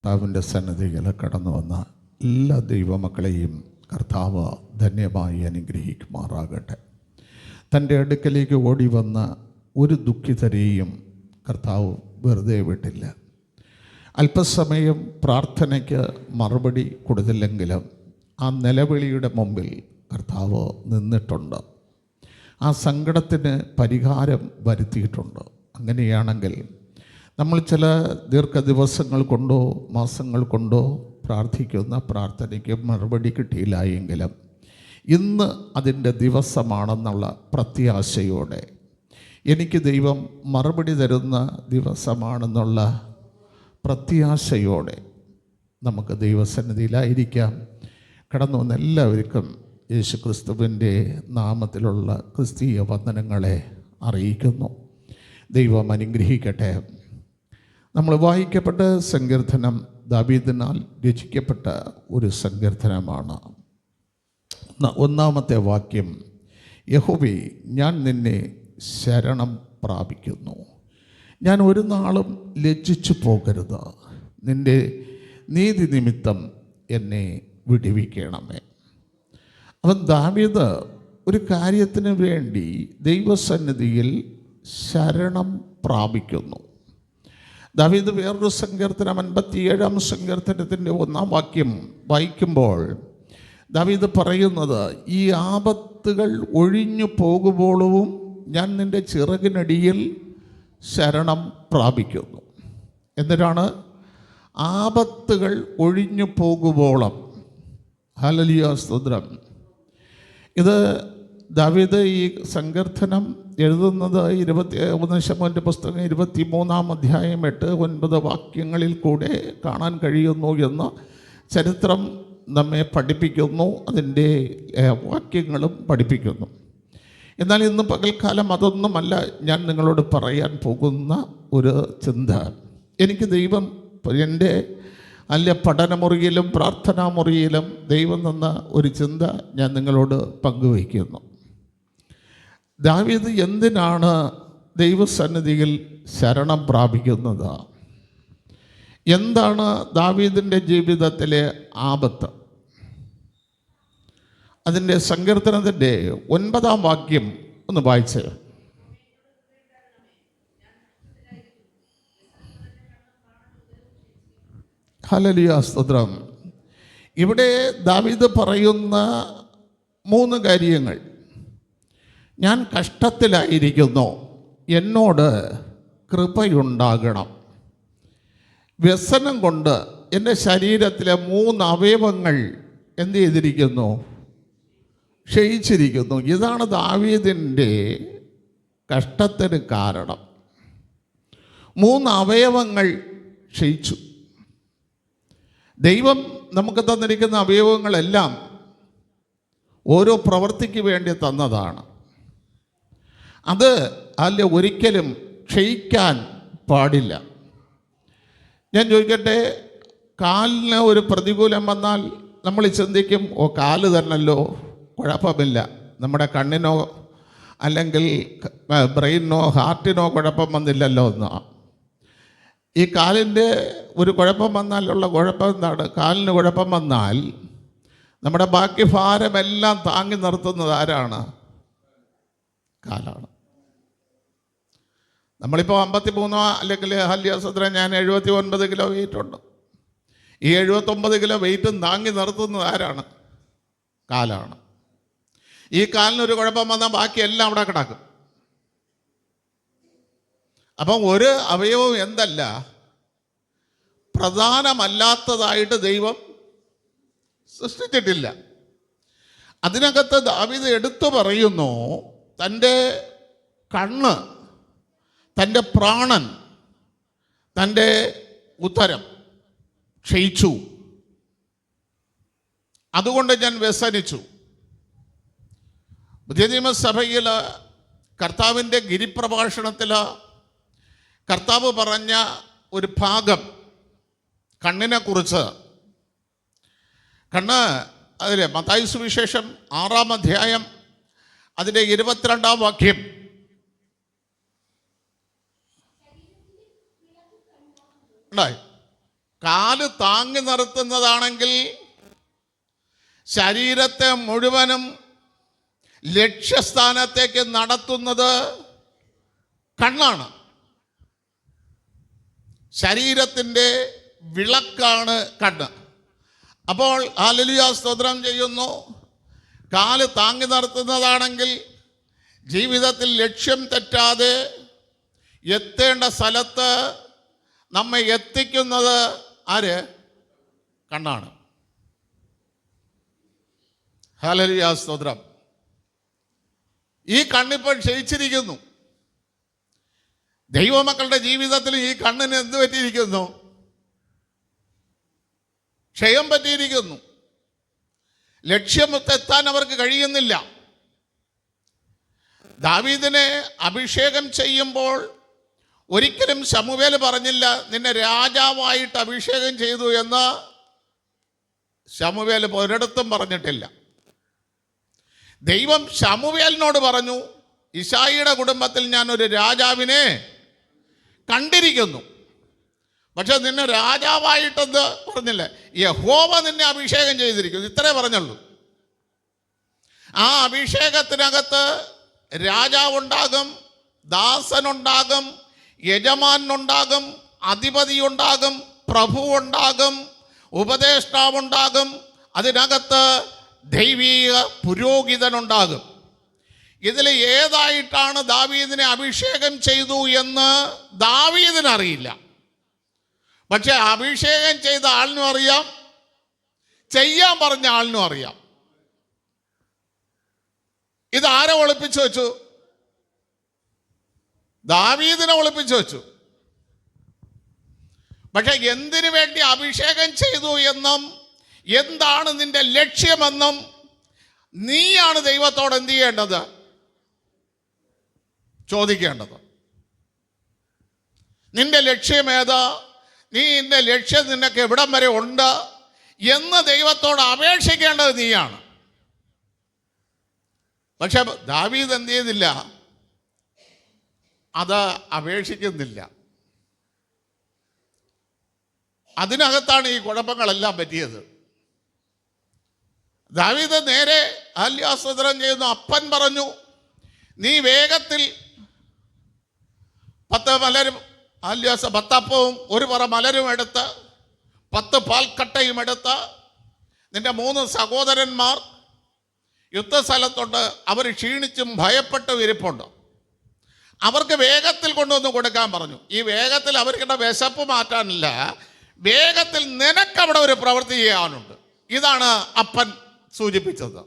കർത്താവിൻ്റെ സന്നിധിയിൽ കടന്നു വന്ന എല്ലാ ദൈവമക്കളെയും കർത്താവ് ധന്യമായി അനുഗ്രഹിക്കുമാറാകട്ടെ. തൻ്റെ അടുക്കലേക്ക് ഓടി വന്ന ഒരു ദുഃഖിതരെയും കർത്താവ് വെറുതെ വിട്ടില്ല. അല്പസമയം പ്രാർത്ഥനയ്ക്ക് മറുപടി കൊടുത്തില്ലെങ്കിലും ആ നിലവിളിയുടെ മുമ്പിൽ കർത്താവ് നിന്നിട്ടുണ്ട്. ആ സങ്കടത്തിന് പരിഹാരം വരുത്തിയിട്ടുണ്ട്. അങ്ങനെയാണെങ്കിൽ നമ്മൾ ചില ദീർഘദിവസങ്ങൾ കൊണ്ടോ മാസങ്ങൾ കൊണ്ടോ പ്രാർത്ഥിക്കുന്ന പ്രാർത്ഥനയ്ക്ക് മറുപടി കിട്ടിയില്ല എങ്കിലും ഇന്ന് അതിൻ്റെ ദിവസമാണെന്നുള്ള പ്രത്യാശയോടെ എനിക്ക് ദൈവം മറുപടി തരുന്ന ദിവസമാണെന്നുള്ള പ്രത്യാശയോടെ നമുക്ക് ദൈവസന്നിധിയിലായിരിക്കാം. കടന്നു വന്ന എല്ലാവർക്കും യേശുക്രിസ്തുവിൻ്റെ നാമത്തിലുള്ള ക്രിസ്തീയ വന്ദനങ്ങളെ അറിയിക്കുന്നു. ദൈവം അനുഗ്രഹിക്കട്ടെ. നമ്മൾ വായിക്കപ്പെട്ട സങ്കീർത്തനം ദാവീദിനാൽ രചിക്കപ്പെട്ട ഒരു സങ്കീർത്തനമാണ്. ഒന്നാമത്തെ വാക്യം, യഹോവേ ഞാൻ നിന്നെ ശരണം പ്രാപിക്കുന്നു, ഞാൻ ഒരു നാളും ലജ്ജിച്ചു പോകരുത്, നിൻ്റെ നീതി നിമിത്തം എന്നെ വിടുവിക്കണമേ. അവൻ ദാവീദ് ഒരു കാര്യത്തിന് വേണ്ടി ദൈവസന്നിധിയിൽ ശരണം പ്രാപിക്കുന്നു. ദാവീദ് വേറൊരു സങ്കീർത്തനം 57-ാം സങ്കീർത്തനത്തിൻ്റെ 1-ാം വാക്യം വായിക്കുമ്പോൾ ദാവീദ് പറയുന്നത്, ഈ ആപത്തുകൾ ഒഴിഞ്ഞു പോകുമ്പോഴും ഞാൻ നിൻ്റെ ചിറകിനടിയിൽ ശരണം പ്രാപിക്കുന്നു. എന്നിട്ടാണ് ആപത്തുകൾ ഒഴിഞ്ഞു പോകുമ്പോളം. ഹല്ലേലൂയ, സ്തോത്രം. ഇത് ദാവീദ് ഈ സങ്കീർത്തനം എഴുതുന്നത് 1 ശമൂവേലിൻ്റെ പുസ്തകം 23-ാം അധ്യായം 8-9 വാക്യങ്ങളിൽ കൂടെ കാണാൻ കഴിയുന്നു എന്ന് ചരിത്രം നമ്മെ പഠിപ്പിക്കുന്നു. അതിൻ്റെ വാക്യങ്ങളും പഠിപ്പിക്കുന്നു. എന്നാൽ ഇന്ന് പകൽക്കാലം അതൊന്നുമല്ല ഞാൻ നിങ്ങളോട് പറയാൻ പോകുന്ന ഒരു ചിന്ത. എനിക്ക് ദൈവം എൻ്റെ പഠനമുറിയിലും പ്രാർത്ഥനാ മുറിയിലും ദൈവം തന്ന ഒരു ചിന്ത ഞാൻ നിങ്ങളോട് പങ്കുവയ്ക്കുന്നു. ദാവീദ് എന്തിനാണ് ദൈവസന്നിധിയിൽ ശരണം പ്രാപിക്കുന്നത്? എന്താണ് ദാവീദിൻ്റെ ജീവിതത്തിലെ ആപത്ത്? അതിൻ്റെ സങ്കീർത്തനത്തിൻ്റെ 9-ാം വാക്യം ഒന്ന് വായിച്ച്. ഹല്ലേലൂയ, സ്തോത്രം. ഇവിടെ ദാവീദ് പറയുന്ന 3 കാര്യങ്ങൾ. ഞാൻ കഷ്ടത്തിലായിരിക്കുന്നു, എന്നോട് കൃപയുണ്ടാകണം. വ്യസനം കൊണ്ട് എൻ്റെ ശരീരത്തിലെ 3 അവയവങ്ങൾ എന്ത് ചെയ്തിരിക്കുന്നു? ക്ഷയിച്ചിരിക്കുന്നു. ഇതാണ് ദാവീദിൻ്റെ കഷ്ടത്തിന് കാരണം. 3 അവയവങ്ങൾ ക്ഷയിച്ചു. ദൈവം നമുക്ക് തന്നിരിക്കുന്ന അവയവങ്ങളെല്ലാം ഓരോ പ്രവൃത്തിക്ക് വേണ്ടി തന്നതാണ്. അത് ഒരിക്കലും ക്ഷയിക്കാൻ പാടില്ല. ഞാൻ ചോദിക്കട്ടെ, കാലിന് ഒരു പ്രതികൂലം വന്നാൽ നമ്മൾ ചിന്തിക്കും, കാല് തന്നല്ലോ, കുഴപ്പമില്ല, നമ്മുടെ കണ്ണിനോ അല്ലെങ്കിൽ ബ്രെയിനോ ഹാർട്ടിനോ കുഴപ്പം വന്നില്ലല്ലോ എന്നാണ്. ഈ കാലിൻ്റെ ഒരു കുഴപ്പം വന്നാലുള്ള കുഴപ്പം എന്താണ്? കാലിന് കുഴപ്പം വന്നാൽ നമ്മുടെ ബാക്കി ഭാരമെല്ലാം താങ്ങി നിർത്തുന്നത് ആരാണ്? കാലാണ്. നമ്മളിപ്പോൾ 53 അല്ലെങ്കിൽ ഹല്യാസത്ര ഞാൻ 79 കിലോ വെയിറ്റ് ഉണ്ട്. ഈ 79 കിലോ വെയിറ്റും താങ്ങി നിർത്തുന്നത് ആരാണ്? കാലാണ്. ഈ കാലിനൊരു കുഴപ്പം വന്നാൽ ബാക്കിയെല്ലാം അവിടെ കിടക്കും. അപ്പം ഒരു അവയവം എന്തല്ല, പ്രധാനമല്ലാത്തതായിട്ട് ദൈവം സൃഷ്ടിച്ചിട്ടില്ല. അതിനകത്ത് ദാവീദ് എടുത്തു പറയുന്നു, തൻ്റെ കണ്ണ്, തൻ്റെ പ്രാണൻ, തൻ്റെ ഉത്തരം ക്ഷയിച്ചു, അതുകൊണ്ട് ഞാൻ വ്യസനിച്ചു. പുതിയ നിയമസഭയിൽ കർത്താവിൻ്റെ ഗിരിപ്രഭാഷണത്തിൽ കർത്താവ് പറഞ്ഞ ഒരു ഭാഗം കണ്ണിനെക്കുറിച്ച്. കണ്ണ് അതിലെ മത്തായി സുവിശേഷം 6-ാം അധ്യായം അതിൻ്റെ 22-ാം വാക്യം. ഉണ്ടായി കാല് താങ്ങി നിർത്തുന്നതാണെങ്കിൽ ശരീരത്തെ മുഴുവനും ലക്ഷ്യസ്ഥാനത്തേക്ക് നടത്തുന്നത് കണ്ണാണ്. ശരീരത്തിൻ്റെ വിളക്കാണ് കണ്ണ്. അപ്പോൾ ഹല്ലേലൂയ, സ്തോത്രം ചെയ്യുന്നു. കാല് താങ്ങി നിർത്തുന്നതാണെങ്കിൽ ജീവിതത്തിൽ ലക്ഷ്യം തെറ്റാതെ എത്തേണ്ട സ്ഥലത്ത് നമ്മെ എത്തിക്കുന്നത് ആര്? കണ്ണാണ്. ഹല്ലേലൂയ, സ്തോത്രം. ഈ കണ്ണിപ്പോൾ ക്ഷയിച്ചിരിക്കുന്നു. ദൈവമക്കളുടെ ജീവിതത്തിൽ ഈ കണ്ണിന് എന്ത് പറ്റിയിരിക്കുന്നു? ക്ഷയം പറ്റിയിരിക്കുന്നു. ലക്ഷ്യമെത്താൻ അവർക്ക് കഴിയുന്നില്ല. ദാവീദിനെ അഭിഷേകം ചെയ്യുമ്പോൾ ഒരിക്കലും ശമൂവേൽ പറഞ്ഞില്ല നിന്നെ രാജാവായിട്ട് അഭിഷേകം ചെയ്തു എന്ന്. ശമൂവേൽ ഒരിടത്തും പറഞ്ഞിട്ടില്ല. ദൈവം ശമൂവേലിനോട് പറഞ്ഞു, ഇശായിയുടെ കുടുംബത്തിൽ ഞാൻ ഒരു രാജാവിനെ കണ്ടിരിക്കുന്നു, പക്ഷെ നിന്നെ രാജാവായിട്ടെന്ന് പറഞ്ഞില്ല. യഹോവ നിന്നെ അഭിഷേകം ചെയ്തിരിക്കുന്നു, ഇത്രേ പറഞ്ഞുള്ളൂ. ആ അഭിഷേകത്തിനകത്ത് രാജാവുണ്ടാകും, ദാസനുണ്ടാകും, യജമാനുണ്ടാകും, അധിപതിയുണ്ടാകും, പ്രഭുവുണ്ടാകും, ഉപദേഷ്ടാവുണ്ടാകും, അതിനകത്ത് ദൈവീക പുരോഹിതനുണ്ടാകും. ഇതിൽ ഏതായിട്ടാണ് ദാവീദിനെ അഭിഷേകം ചെയ്തു എന്ന് ദാവീദിനറിയില്ല. പക്ഷെ അഭിഷേകം ചെയ്ത ആളിനും അറിയാം, ചെയ്യാൻ പറഞ്ഞ ആളിനും അറിയാം. ഇതാരെ ഒളിപ്പിച്ചു വെച്ചു? ദാവീദിനെ ഒളിപ്പിച്ചു വെച്ചു. പക്ഷെ എന്തിനു വേണ്ടി അഭിഷേകം ചെയ്തു എന്നും എന്താണ് നിന്റെ ലക്ഷ്യമെന്നും നീയാണ് ദൈവത്തോട് എന്ത് ചെയ്യേണ്ടത്? ചോദിക്കേണ്ടത്. നിന്റെ ലക്ഷ്യം ഏതാ? നിന്റെ ലക്ഷ്യം നിനക്ക് എവിടം വരെ ഉണ്ട് എന്ന് ദൈവത്തോട് അപേക്ഷിക്കേണ്ടത് നീയാണ്. പക്ഷെ ദാവീദ് എന്ത് ചെയ്തില്ല? അത് അപേക്ഷിക്കുന്നില്ല. അതിനകത്താണ് ഈ കുഴപ്പങ്ങളെല്ലാം പറ്റിയത്. ദാവീദ് നേരെ ആല്യാസ്വദനം ചെയ്യുന്നു. അപ്പൻ പറഞ്ഞു, നീ വേഗത്തിൽ 10 മലരും ആല്യാസ 10 അപ്പവും 1 പറ മലരും എടുത്ത് 10 പാൽക്കട്ടയും എടുത്ത് നിന്റെ 3 സഹോദരന്മാർ യുദ്ധസ്ഥലത്തുണ്ട്, അവർ ക്ഷീണിച്ചും ഭയപ്പെട്ടും ഇരിപ്പുണ്ട്, അവർക്ക് വേഗത്തിൽ കൊണ്ടുവന്ന് കൊടുക്കാൻ പറഞ്ഞു. ഈ വേഗത്തിൽ അവർക്കിടെ വിശപ്പ് മാറ്റാനില്ല, വേഗത്തിൽ നിനക്കവിടെ ഒരു പ്രവൃത്തി ചെയ്യാനുണ്ട്. ഇതാണ് അപ്പൻ സൂചിപ്പിച്ചത്.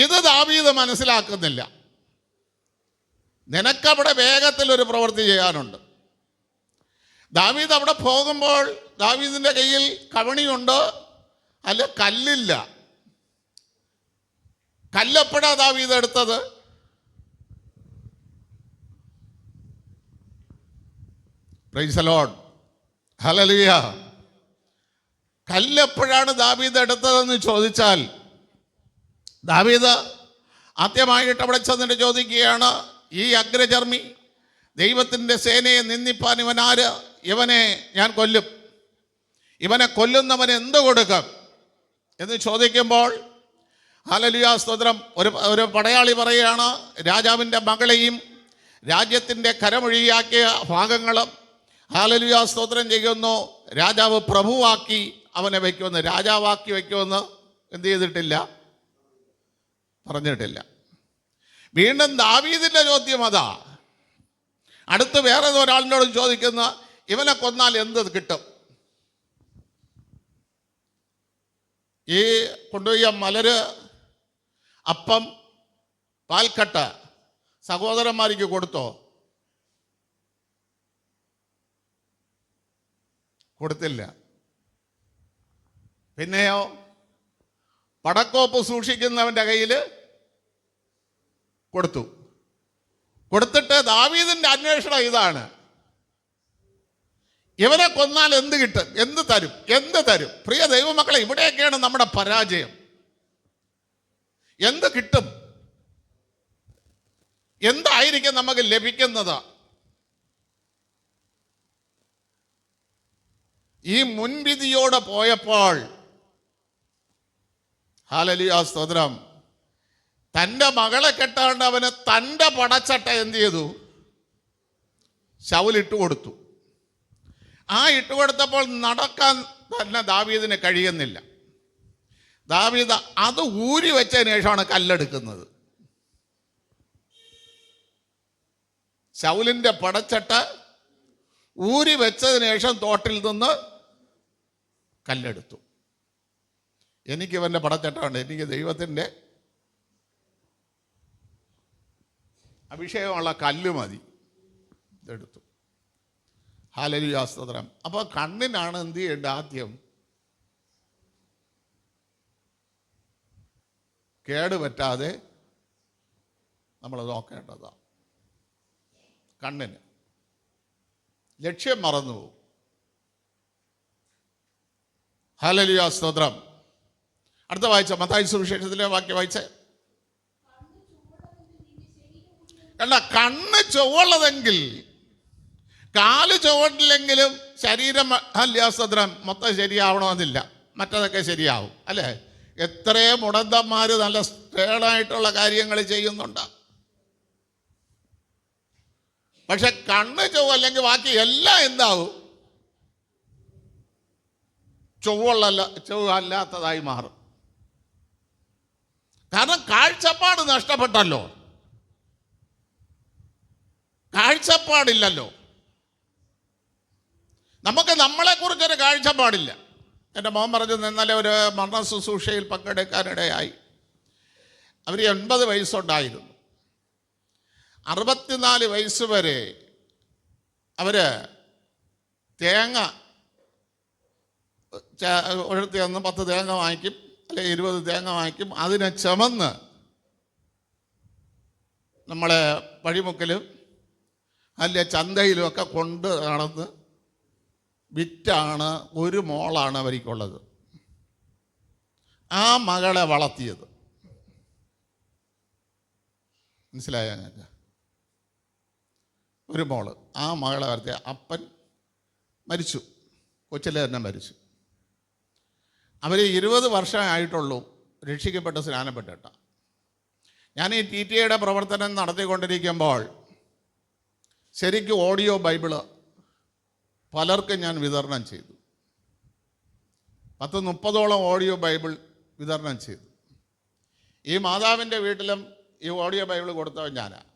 ഇത് ദാവീദ് മനസ്സിലാക്കുന്നില്ല. നിനക്കവിടെ വേഗത്തിൽ ഒരു പ്രവൃത്തി ചെയ്യാനുണ്ട്. ദാവീദ് അവിടെ പോകുമ്പോൾ ദാവീദിൻ്റെ കയ്യിൽ കവണിയുണ്ട്, അല്ല കല്ലില്ല. കല്ലെപ്പോഴാ ദാവീദ് എടുത്തത്? Praise the lord, hallelujah. കല്ലെപ്പോഴാണ് ദാവീദ് എടുത്തതെന്ന് ചോദിച്ചാൽ, ദാവീദ് ആദ്യമായിട്ട് അവിടെ ചെന്നിട്ട് ചോദിക്കുകയാണ്, ഈ അഗ്രചർമ്മി ദൈവത്തിൻ്റെ സേനയെ നിന്ദിപ്പാൻ ഇവനാര്? ഇവനെ ഞാൻ കൊല്ലും, ഇവനെ കൊല്ലുന്നവന് എന്ത് കൊടുക്കും എന്ന് ചോദിക്കുമ്പോൾ, ഹല്ലേലൂയ, സ്തോത്രം, ഒരു പടയാളി പറയുകയാണ്, രാജാവിൻ്റെ മകളെയും രാജ്യത്തിൻ്റെ കരമൊഴിയാക്കിയ ഭാഗങ്ങളും ഹല്ലേലൂയ, സ്തോത്രം ചെയ്യുന്നു, രാജാവ് പ്രഭുവാക്കി അവനെ വയ്ക്കുമെന്ന്, രാജാവാക്കി വയ്ക്കുമെന്ന് എന്ത് ചെയ്തിട്ടില്ല, പറഞ്ഞിട്ടില്ല. വീണ്ടും ദാവീദിൻ്റെ ചോദ്യം അതാ. അടുത്ത് വേറെ ഒരാളിനോട് ചോദിക്കുന്ന, ഇവനെ കൊന്നാൽ എന്ത് കിട്ടും? ഈ കൊണ്ടുപോയ മലര്, അപ്പം, പാൽക്കട്ട സഹോദരന്മാർക്ക് കൊടുത്തോ? കൊടുത്തില്ല. പിന്നെയോ പടക്കോപ്പ് സൂക്ഷിക്കുന്നവൻ്റെ കയ്യിൽ കൊടുത്തു. കൊടുത്തിട്ട് ദാവീദിൻ്റെ അന്വേഷണം ഇതാണ്, ഇവനെ കൊന്നാൽ എന്ത് കിട്ടും, എന്ത് തരും, എന്ത് തരും? പ്രിയ ദൈവമക്കളെ, ഇവിടെയൊക്കെയാണ് നമ്മുടെ പരാജയം. എന്ത് കിട്ടും? എന്തായിരിക്കും നമുക്ക് ലഭിക്കുന്നത്? ഈ മുൻവിധിയോടെ പോയപ്പോൾ, ഹല്ലേലൂയ സ്തോത്രം, തൻ്റെ മകളെ കെട്ടാണ്ട് അവന് തൻ്റെ പടച്ചട്ട എന്ത് ചെയ്തു? ശൗൽ ഇട്ടുകൊടുത്തു. ആ ഇട്ടുകൊടുത്തപ്പോൾ നടക്കാൻ തന്നെ ദാവീദിന് കഴിയുന്നില്ല. ദാവീദ് അത് ഊരി വെച്ചതിന് ശേഷമാണ് കല്ലെടുക്കുന്നത്. ശൗലിൻ്റെ പടച്ചട്ട ഊരി വെച്ചതിന് ശേഷം തോട്ടിൽ നിന്ന് കല്ലെടുത്തു. എനിക്ക് ഇവൻ്റെ പടച്ചട്ടമുണ്ട്, എനിക്ക് ദൈവത്തിൻ്റെ അഭിഷേകമുള്ള കല്ല് മതി, ഇതെടുത്തു. ഹല്ലേലൂയ സ്തോത്രം. അപ്പോൾ കണ്ണിനാണ് എന്ത് ചെയ്യേണ്ടത്? ആദ്യം കേടുപറ്റാതെ നമ്മൾ നോക്കേണ്ടതാണ്. കണ്ണിന് ലക്ഷ്യം മറന്നു പോകും. ഹല്ലേലൂയ സ്തോത്രം. അടുത്ത വായിച്ച മത്തായി സുവിശേഷത്തിലെ വാക്യം വായിച്ചേ. കണ്ട, കണ്ണ് ചൊവ്വുള്ളതെങ്കിൽ, കാല് ചുവട്ടില്ലെങ്കിലും ശരീരം ഹല്യാസ്തോത്രം മൊത്തം ശരിയാവണമെന്നില്ല, മറ്റതൊക്കെ ശരിയാവും അല്ലേ? എത്രയോ മുടന്തന്മാർ നല്ല സ്ട്രേണായിട്ടുള്ള കാര്യങ്ങൾ ചെയ്യുന്നുണ്ട്. പക്ഷെ കണ്ണ് ചൊവ്വ അല്ലെങ്കിൽ ബാക്കി എല്ലാം എന്താവും? ചൊവ്വ അല്ലാത്തതായി മാറും. കാരണം കാഴ്ചപ്പാട് നഷ്ടപ്പെട്ടല്ലോ, കാഴ്ചപ്പാടില്ലല്ലോ. നമുക്ക് നമ്മളെക്കുറിച്ചൊരു കാഴ്ചപ്പാടില്ല. എൻ്റെ മോൻ പറഞ്ഞു, ഇന്നലെ ഒരു മരണ ശുശ്രൂഷയിൽ പങ്കെടുക്കാനിടയായി. അവർ 80 വയസ്സുണ്ടായിരുന്നു. 64 വയസ്സ് വരെ അവർ തേങ്ങ ഒഴുത്തി വന്ന് 10 തേങ്ങ വാങ്ങിക്കും, അല്ലെങ്കിൽ 20 തേങ്ങ വാങ്ങിക്കും. അതിനെ ചുമന്ന് നമ്മളെ വഴിമുക്കിലും അല്ലെ ചന്തയിലുമൊക്കെ കൊണ്ട് നടന്ന് വിറ്റാണ്. ഒരു മോളാണ് അവർക്കുള്ളത്. ആ മകളെ വളർത്തിയത്. മനസ്സിലായ ഞങ്ങൾക്ക്? ഒരു മോള്, ആ മകളെ വളർത്തിയ അപ്പൻ മരിച്ചു, കൊച്ചിലെ തന്നെ മരിച്ചു. അവർ 20 വർഷമായിട്ടുള്ളൂ രക്ഷിക്കപ്പെട്ട് സ്നാനപ്പെട്ടിട്ട. ഞാൻ ഈ TTAയുടെ പ്രവർത്തനം നടത്തിക്കൊണ്ടിരിക്കുമ്പോൾ ശരിക്കും ഓഡിയോ ബൈബിള് പലർക്കും ഞാൻ വിതരണം ചെയ്തു. 10-30ഓളം ഓഡിയോ ബൈബിൾ വിതരണം ചെയ്തു. ഈ മാതാവിൻ്റെ വീട്ടിലും ഈ ഓഡിയോ ബൈബിൾ കൊടുത്തവൻ ഞാനാണ്.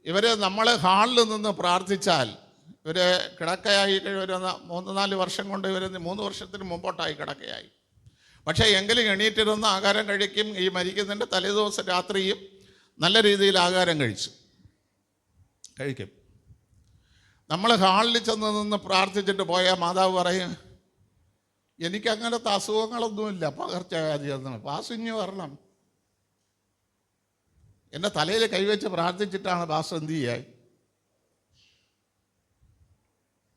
ഇവർ നമ്മൾ ഹാളിൽ നിന്ന് പ്രാർത്ഥിച്ചാൽ, ഇവർ കിടക്കയായി വരുന്ന 3-4 വർഷം കൊണ്ട് ഇവർ 3 വർഷത്തിന് മുമ്പോട്ടായി കിടക്കയായി. പക്ഷേ എങ്കിലും എണീറ്റിരുന്ന് ആഹാരം കഴിക്കും. ഈ മരിക്കുന്നതിൻ്റെ തലേദിവസം രാത്രിയും നല്ല രീതിയിൽ ആഹാരം കഴിക്കും. നമ്മൾ ഹാളിൽ ചെന്ന് നിന്ന് പ്രാർത്ഥിച്ചിട്ട് പോയാൽ മാതാവ് പറയും, എനിക്കങ്ങനത്തെ അസുഖങ്ങളൊന്നുമില്ല, പകർച്ചവ്യാധിയൊന്നും, പാസിഞ്ഞ് വരണം. എൻ്റെ തലയിൽ കൈവച്ച് പ്രാർത്ഥിച്ചിട്ടാണ് പാസ് എന്ത് ചെയ്യാൻ.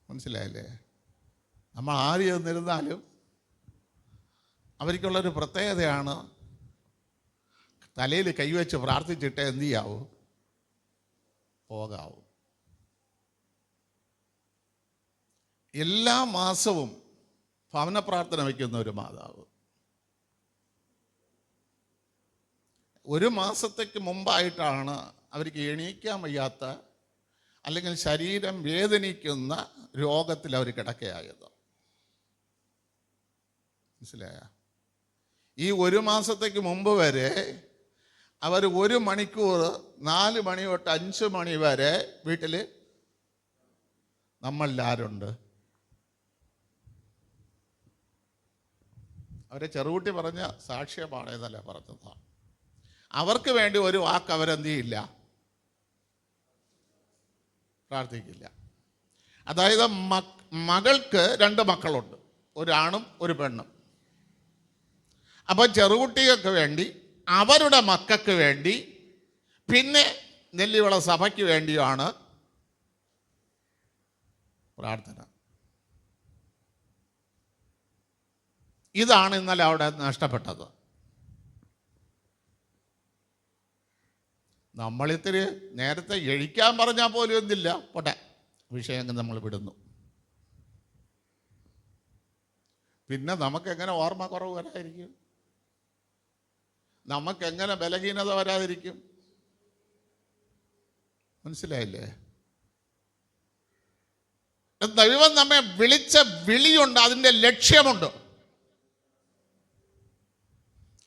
മനസ്സിലായില്ലേ? നമ്മൾ ആര് ചെന്നിരുന്നാലും അവർക്കുള്ളൊരു പ്രത്യേകതയാണ്, തലയിൽ കൈവച്ച് പ്രാർത്ഥിച്ചിട്ട് എന്ത് ചെയ്യാവൂ, പോകാവൂ. എല്ലാ മാസവും ഭവന പ്രാർത്ഥന വയ്ക്കുന്ന ഒരു മാതാവ്. ഒരു മാസത്തേക്ക് മുമ്പായിട്ടാണ് അവർക്ക് എണീക്കാൻ വയ്യാത്ത അല്ലെങ്കിൽ ശരീരം വേദനിക്കുന്ന രോഗത്തിൽ അവർ കിടക്കയായത്. മനസ്സിലായ? ഈ ഒരു മാസത്തേക്ക് മുമ്പ് വരെ അവർ 1 മണിക്കൂർ 4 മണി തൊട്ട് 5 മണി വരെ വീട്ടിൽ നമ്മളിലാരുണ്ട്? അവരെ ചെറുകുട്ടി പറഞ്ഞ സാക്ഷ്യമാണെന്നല്ല പറഞ്ഞതാണ്. അവർക്ക് വേണ്ടി ഒരു വാക്ക് അവരെന്ത് ചെയ്യില്ല, പ്രാർത്ഥിക്കില്ല. അതായത് മകൾക്ക് 2 മക്കളുണ്ട്, ഒരാണും ഒരു പെണ്ണും. അപ്പോൾ ചെറുകുട്ടികൾക്ക് വേണ്ടി, അവരുടെ മക്കൾക്ക് വേണ്ടി, പിന്നെ നെല്ലിവിള സഭയ്ക്ക് വേണ്ടിയാണ് പ്രാർത്ഥന. ഇതാണ് ഇന്നലെ അവിടെ നഷ്ടപ്പെട്ടത്. നമ്മളിത്തിരി നേരത്തെ എഴിക്കാൻ പറഞ്ഞാൽ പോലും എന്തില്ല, പോട്ടെ, വിഷയം നമ്മൾ വിടുന്നു. പിന്നെ നമുക്കെങ്ങനെ ഓർമ്മ കുറവ് വരാതിരിക്കും? നമുക്കെങ്ങനെ ബലഹീനത വരാതിരിക്കും? മനസ്സിലായില്ലേ? ദൈവം നമ്മെ വിളിച്ച വിളിയുണ്ട്, അതിൻ്റെ ലക്ഷ്യമുണ്ട്.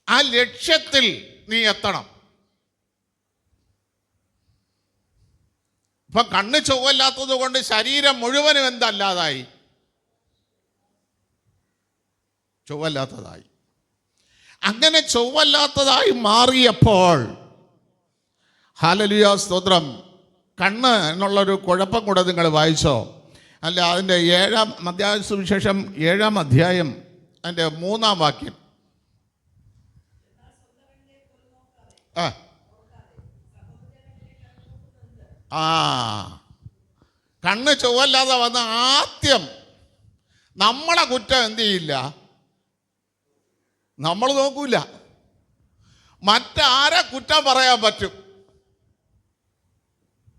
ആ ലക്ഷ്യത്തിൽ നീ എത്തണം. ഇപ്പൊ കണ്ണ് ചൊവ്വല്ലാത്തത് കൊണ്ട് ശരീരം മുഴുവനും എന്തല്ലാതായി? ചൊവ്വല്ലാത്തതായി. അങ്ങനെ ചൊവ്വല്ലാത്തതായി മാറിയപ്പോൾ, ഹല്ലേലൂയ സ്തോത്രം, കണ്ണ് എന്നുള്ളൊരു കുഴപ്പം കൂടെ നിങ്ങൾ വായിച്ചോ? അല്ല, അതിൻ്റെ 7-ാം അധ്യായ സുവിശേഷം 7-ാം അധ്യായം അതിൻ്റെ 3-ാം വാക്യം. കണ്ണ് ചൊവ്വല്ലാതെ വന്ന ആദ്യം നമ്മളെ കുറ്റം എന്ത് ചെയ്യില്ല? നമ്മൾ നോക്കൂല. മറ്റാരെ കുറ്റം പറയാൻ പറ്റും?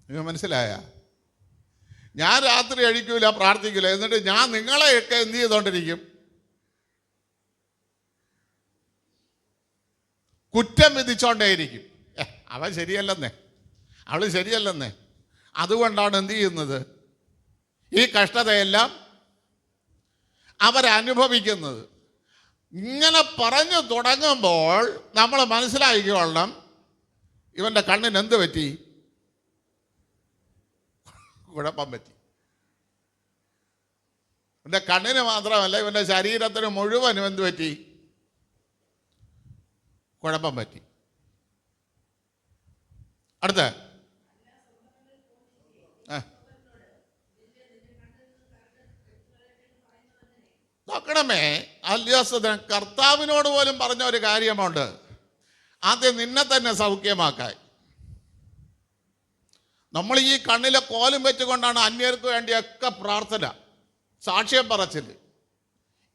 നിങ്ങൾ മനസ്സിലായ? ഞാൻ രാത്രി കഴിക്കൂല, പ്രാർത്ഥിക്കൂല, എന്നിട്ട് ഞാൻ നിങ്ങളെയൊക്കെ എന്ത് ചെയ്തോണ്ടിരിക്കും? കുറ്റം വിധിച്ചോണ്ടേയിരിക്കും. അവൻ ശരിയല്ലെന്നേ, അവൾ ശരിയല്ലെന്നേ. അതുകൊണ്ടാണ് എന്ത് ചെയ്യുന്നത്? ഈ കഷ്ടതയെല്ലാം അവരനുഭവിക്കുന്നത്. ഇങ്ങനെ പറഞ്ഞു തുടങ്ങുമ്പോൾ നമ്മൾ മനസ്സിലാക്കിക്കൊള്ളണം, ഇവൻ്റെ കണ്ണിന് എന്ത് പറ്റി? കുഴപ്പം പറ്റി. ഇവൻ്റെ കണ്ണിന് മാത്രമല്ല, ഇവൻ്റെ ശരീരത്തിന് മുഴുവനും എന്ത് പറ്റി? കുഴപ്പം പറ്റി. അടുത്ത നോക്കണമേ, അല്യോസദൻ കർത്താവിനോട് പോലും പറഞ്ഞ ഒരു കാര്യമുണ്ട്. ആദ്യം നിന്നെ തന്നെ സൗഖ്യമാക്കാൻ. നമ്മൾ ഈ കണ്ണിലെ കോലും വെച്ചുകൊണ്ടാണ് അന്യർക്ക് വേണ്ടിയൊക്കെ പ്രാർത്ഥന, സാക്ഷ്യം പറച്ചിൽ.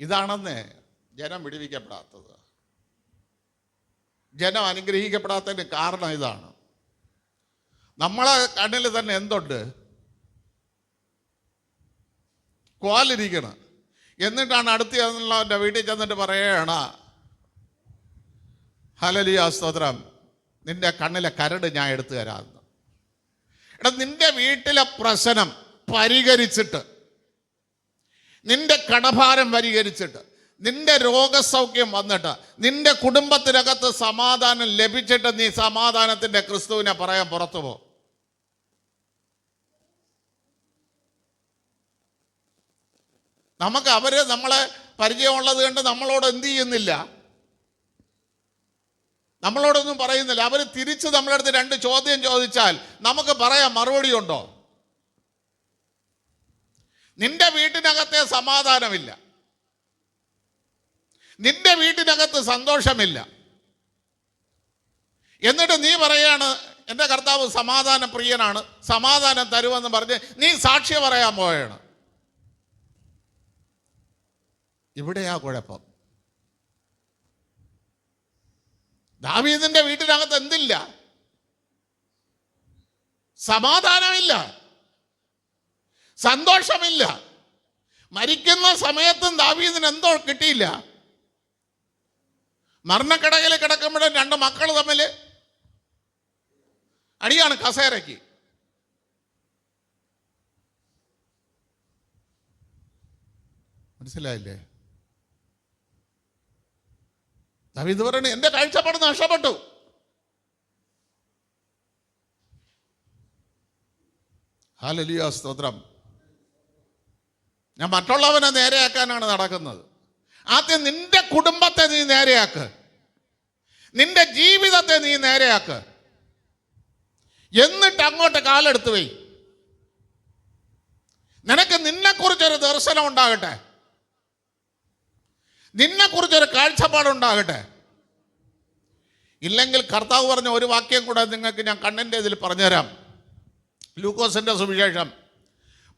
ഇതാണെന്ന് ജനം വിടുവിക്കപ്പെടാത്തത്. ജനം അനുഗ്രഹിക്കപ്പെടാത്തതിന് കാരണം ഇതാണ്. നമ്മളെ കണ്ണിൽ തന്നെ എന്തുണ്ട്? കോലിരിക്കണം. എന്നിട്ടാണ് അടുത്ത് ചെന്നുള്ളവൻ്റെ വീട്ടിൽ ചെന്നിട്ട് പറയുകയാണ്, ഹല്ലേലൂയ സ്തോത്രം, നിന്റെ കണ്ണിലെ കരട് ഞാൻ എടുത്തു തരാമെന്ന്. എടാ, നിന്റെ വീട്ടിലെ പ്രശ്നം പരിഹരിച്ചിട്ട്, നിന്റെ കടഭാരം പരിഹരിച്ചിട്ട്, നിന്റെ രോഗസൗഖ്യം വന്നിട്ട്, നിന്റെ കുടുംബത്തിനകത്ത് സമാധാനം ലഭിച്ചിട്ട് നീ സമാധാനത്തിൻ്റെ ക്രിസ്തുവിനെ പറയാൻ പുറത്തു പോ. നമുക്ക് അവര് നമ്മളെ പരിചയമുള്ളത് കൊണ്ട് നമ്മളോട് എന്ത് ചെയ്യുന്നില്ല? നമ്മളോടൊന്നും പറയുന്നില്ല. അവർ തിരിച്ച് നമ്മളടുത്ത് 2 ചോദ്യം ചോദിച്ചാൽ നമുക്ക് പറയാൻ മറുപടി ഉണ്ടോ? നിന്റെ വീട്ടിനകത്തെ സമാധാനമില്ല, നിന്റെ വീട്ടിനകത്ത് സന്തോഷമില്ല, എന്നിട്ട് നീ പറയാണ് എൻ്റെ കർത്താവ് സമാധാന പ്രിയനാണ്, സമാധാനം തരുമെന്ന് പറഞ്ഞ് നീ സാക്ഷ്യം പറയാൻ പോവുകയാണ്. ഇവിടെയാ കുഴപ്പം. ദാവീദിന്റെ വീട്ടിനകത്ത് എന്തില്ല? സമാധാനമില്ല, സന്തോഷമില്ല. മരിക്കുന്ന സമയത്തും ദാവീദിന് എന്തോ കിട്ടിയില്ല. മരണക്കടയിൽ കിടക്കുമ്പോഴും 2 മക്കൾ തമ്മിൽ അടിയാണ് കസേരയ്ക്ക്. മനസ്സിലായില്ലേ? ദാവീദ് പറയണ, എൻ്റെ കാഴ്ചപ്പാട് നഷ്ടപ്പെട്ടു. ഹല്ലേലൂയ സ്തോത്രം. ഞാൻ മറ്റുള്ളവനെ നേരെയാക്കാനാണ് നടക്കുന്നത്. ആദ്യം നിന്റെ കുടുംബത്തെ നീ നേരെയാക്ക്, നിന്റെ ജീവിതത്തെ നീ നേരെയാക്ക്, എന്നിട്ട് അങ്ങോട്ട് കാലെടുത്ത് പോയി. നിനക്ക് നിന്നെക്കുറിച്ചൊരു ദർശനം ഉണ്ടാകട്ടെ, നിന്നെക്കുറിച്ചൊരു കാഴ്ചപ്പാടുണ്ടാകട്ടെ. ഇല്ലെങ്കിൽ കർത്താവ് പറഞ്ഞ ഒരു വാക്യം കൂടെ നിങ്ങൾക്ക് ഞാൻ കണ്ണിൻ്റെ ഇതിൽ പറഞ്ഞുതരാം. ലൂക്കോസിൻ്റെ സുവിശേഷം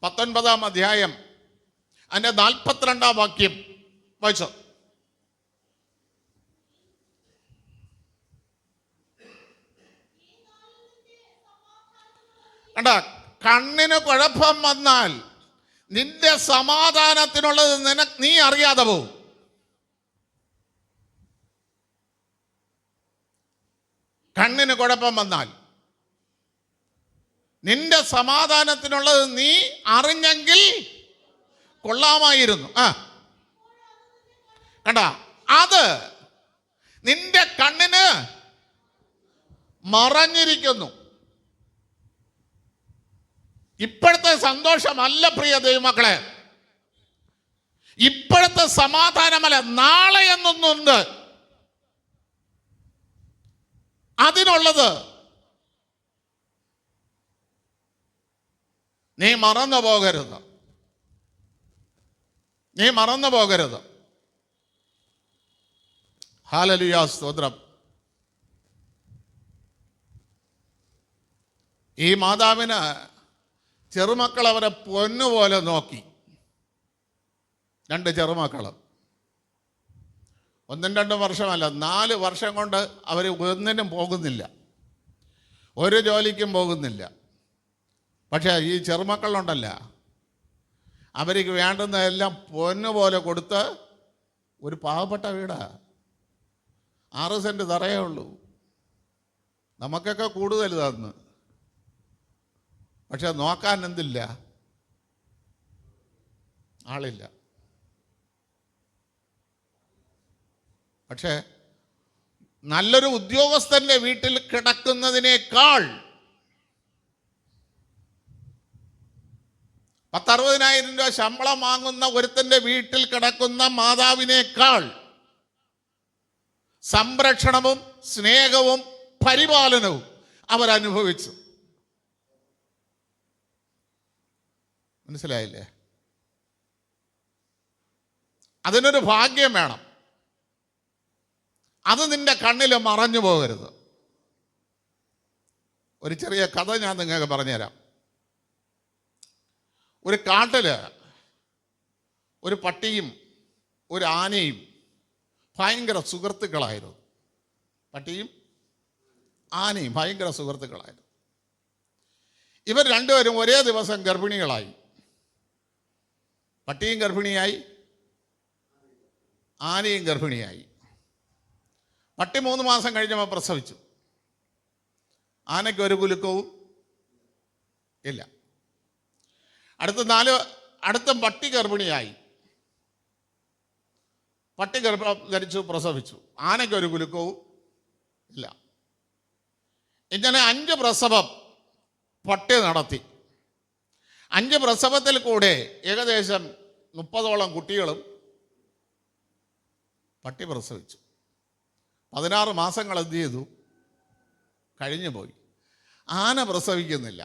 19-ാം അധ്യായം അതിൻ്റെ 42-ാം വാക്യം വായിച്ചോ. കണ്ട, കണ്ണിന് കുഴപ്പം വന്നാൽ നിന്റെ സമാധാനത്തിനുള്ളത് നീ അറിയാതെ പോവും. കണ്ണിന് കുഴപ്പം വന്നാൽ നിന്റെ സമാധാനത്തിനുള്ളത് നീ അറിഞ്ഞെങ്കിൽ കൊള്ളാമായിരുന്നു. കണ്ട, അത് നിന്റെ കണ്ണിന് മറഞ്ഞിരിക്കുന്നു. ഇപ്പോഴത്തെ സന്തോഷമല്ല പ്രിയ ദൈവമക്കളെ, ഇപ്പോഴത്തെ സമാധാനമല്ല, നാളെ എന്നൊന്നുണ്ട്. അതിനുള്ളത് നീ മറന്നു പോകരുത്, നീ മറന്നു പോകരുത്. ഹല്ലേലൂയ, സ്തോത്രം. ഈ മാതാവിന് ചെറുമക്കൾ അവരെ പൊന്നുപോലെ നോക്കി. 2 ചെറുമക്കൾ, 1-2 വർഷമല്ല, 4 വർഷം കൊണ്ട് അവർ ഒന്നിനും പോകുന്നില്ല, ഒരു ജോലിക്കും പോകുന്നില്ല. പക്ഷേ ഈ ചെറുമക്കളുണ്ടല്ല, അവർക്ക് വേണ്ടുന്നതെല്ലാം പൊന്നുപോലെ കൊടുത്ത് ഒരു പാവപ്പെട്ട വീടാ, 6 സെൻറ്റ് തറയേ ഉള്ളൂ. നമുക്കൊക്കെ കൂടുതൽ തന്ന്, പക്ഷെ നോക്കാൻ എന്തില്ല, ആളില്ല. പക്ഷേ നല്ലൊരു ഉദ്യോഗസ്ഥൻ്റെ വീട്ടിൽ കിടക്കുന്നതിനേക്കാൾ 10-60,000 രൂപ ശമ്പളം വാങ്ങുന്ന ഒരുത്തൻ്റെ വീട്ടിൽ കിടക്കുന്ന മാതാവിനേക്കാൾ സംരക്ഷണവും സ്നേഹവും പരിപാലനവും അവരനുഭവിച്ചു. മനസ്സിലായില്ലേ? അതിനൊരു ഭാഗ്യം വേണം. അത് നിന്റെ കണ്ണിൽ മറഞ്ഞു പോകരുത്. ഒരു ചെറിയ കഥ ഞാൻ നിങ്ങൾക്ക് പറഞ്ഞുതരാം. ഒരു കാട്ടിൽ ഒരു പട്ടിയും ഒരു ആനയും ഭയങ്കര സുഹൃത്തുക്കളായിരുന്നു. പട്ടിയും ആനയും ഭയങ്കര സുഹൃത്തുക്കളായിരുന്നു. ഇവർ രണ്ടുപേരും ഒരേ ദിവസം ഗർഭിണികളായി. പട്ടിയും ഗർഭിണിയായി, ആനയും ഗർഭിണിയായി. പട്ടി 3 മാസം കഴിഞ്ഞപ്പോൾ പ്രസവിച്ചു. ആനയ്ക്ക് ഒരു കുലുക്കവും ഇല്ല. അടുത്ത പട്ടി ഗർഭിണിയായി. പട്ടി ഗർഭം ധരിച്ചു, പ്രസവിച്ചു. ആനയ്ക്ക് ഒരു കുലുക്കവും ഇല്ല. ഇങ്ങനെ 5 പ്രസവം പട്ടി നടത്തി. 5 പ്രസവത്തിൽ കൂടെ ഏകദേശം 30ഓളം കുട്ടികളും പട്ടി പ്രസവിച്ചു. 16 മാസങ്ങൾ എന്ത് ചെയ്തു? കഴിഞ്ഞു പോയി. ആന പ്രസവിക്കുന്നില്ല.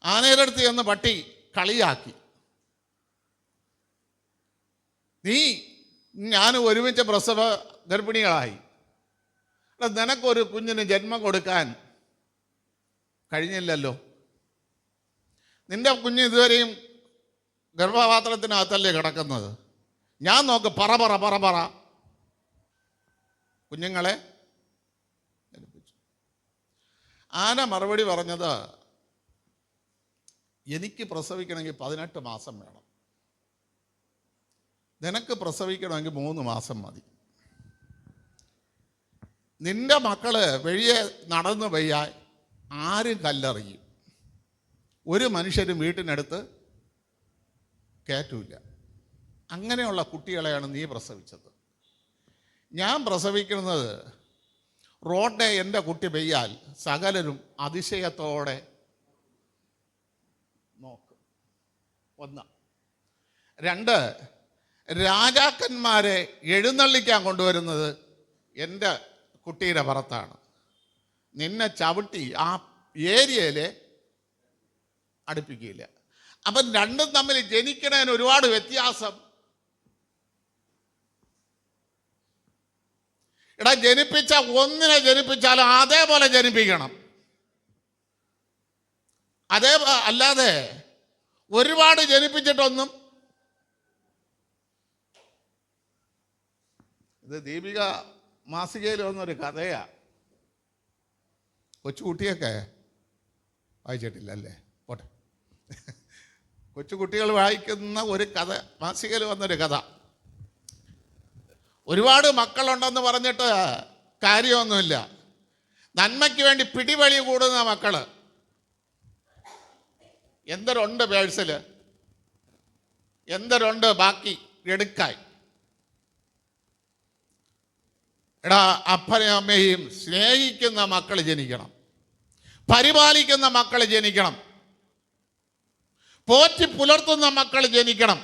ആനയുടെ അടുത്ത് ചെന്ന് പട്ടി കളിയാക്കി, ഞാനും ഒരുമിച്ച് പ്രസവ ഗർഭിണികളായി, നിനക്കൊരു കുഞ്ഞിന് ജന്മം കൊടുക്കാൻ കഴിഞ്ഞില്ലല്ലോ. നിന്റെ കുഞ്ഞ് ഇതുവരെയും ഗർഭപാത്രത്തിനകത്തല്ലേ കിടക്കുന്നത്, ഞാൻ നോക്ക് പറ പറ പറ പറ കുഞ്ഞുങ്ങളെ ജനിപ്പിച്ചു. ആന മറുപടി പറഞ്ഞത്, എനിക്ക് പ്രസവിക്കണമെങ്കിൽ 18 മാസം വേണം, നിനക്ക് പ്രസവിക്കണമെങ്കിൽ 3 മാസം മതി. നിന്റെ മക്കള് വഴിയെ നടന്നു പോയാൽ ആരും കല്ലെറിയും, ഒരു മനുഷ്യരും വീട്ടിനടുത്ത് കയറ്റൂല. അങ്ങനെയുള്ള കുട്ടികളെയാണ് നീ പ്രസവിച്ചത്. ഞാൻ പ്രസവിക്കുന്നത് റോഡെ എൻ്റെ കുട്ടി പെയ്യാൽ സകലരും അതിശയത്തോടെ നോക്കും. 1. 2, രാജാക്കന്മാരെ എഴുന്നള്ളിക്കാൻ കൊണ്ടുവരുന്നത് എൻ്റെ കുട്ടിയുടെ പുറത്താണ്. നിന്നെ ചവിട്ടി ആ ഏരിയയിൽ അടുപ്പിക്കില്ല. അപ്പം രണ്ടും തമ്മിൽ ജനിക്കണതിന് ഒരുപാട് വ്യത്യാസം. ജനിപ്പിച്ച ഒന്നിനെ ജനിപ്പിച്ചാലും അതേപോലെ ജനിപ്പിക്കണം. അല്ലാതെ ഒരുപാട് ജനിപ്പിച്ചിട്ടൊന്നും. ഇത് ദീപിക മാസികയിൽ വന്നൊരു കഥയാ. കൊച്ചുകുട്ടിയൊക്കെ വായിച്ചിട്ടില്ല അല്ലേ? പോട്ടെ. കൊച്ചുകുട്ടികൾ വായിക്കുന്ന ഒരു കഥ, മാസികയിൽ വന്നൊരു കഥ. ഒരുപാട് മക്കളുണ്ടെന്ന് പറഞ്ഞിട്ട് കാര്യമൊന്നുമില്ല. നന്മയ്ക്ക് വേണ്ടി പിടിവലി കൂടുന്ന മക്കള് എന്തരുണ്ട് പേഴ്സിൽ, എന്തരുണ്ട് ബാക്കി എടുക്കായി. എടാ, അപ്പനെയും അമ്മയെയും സ്നേഹിക്കുന്ന മക്കൾ ജനിക്കണം, പരിപാലിക്കുന്ന മക്കൾ ജനിക്കണം, പോറ്റി പുലർത്തുന്ന മക്കൾ ജനിക്കണം.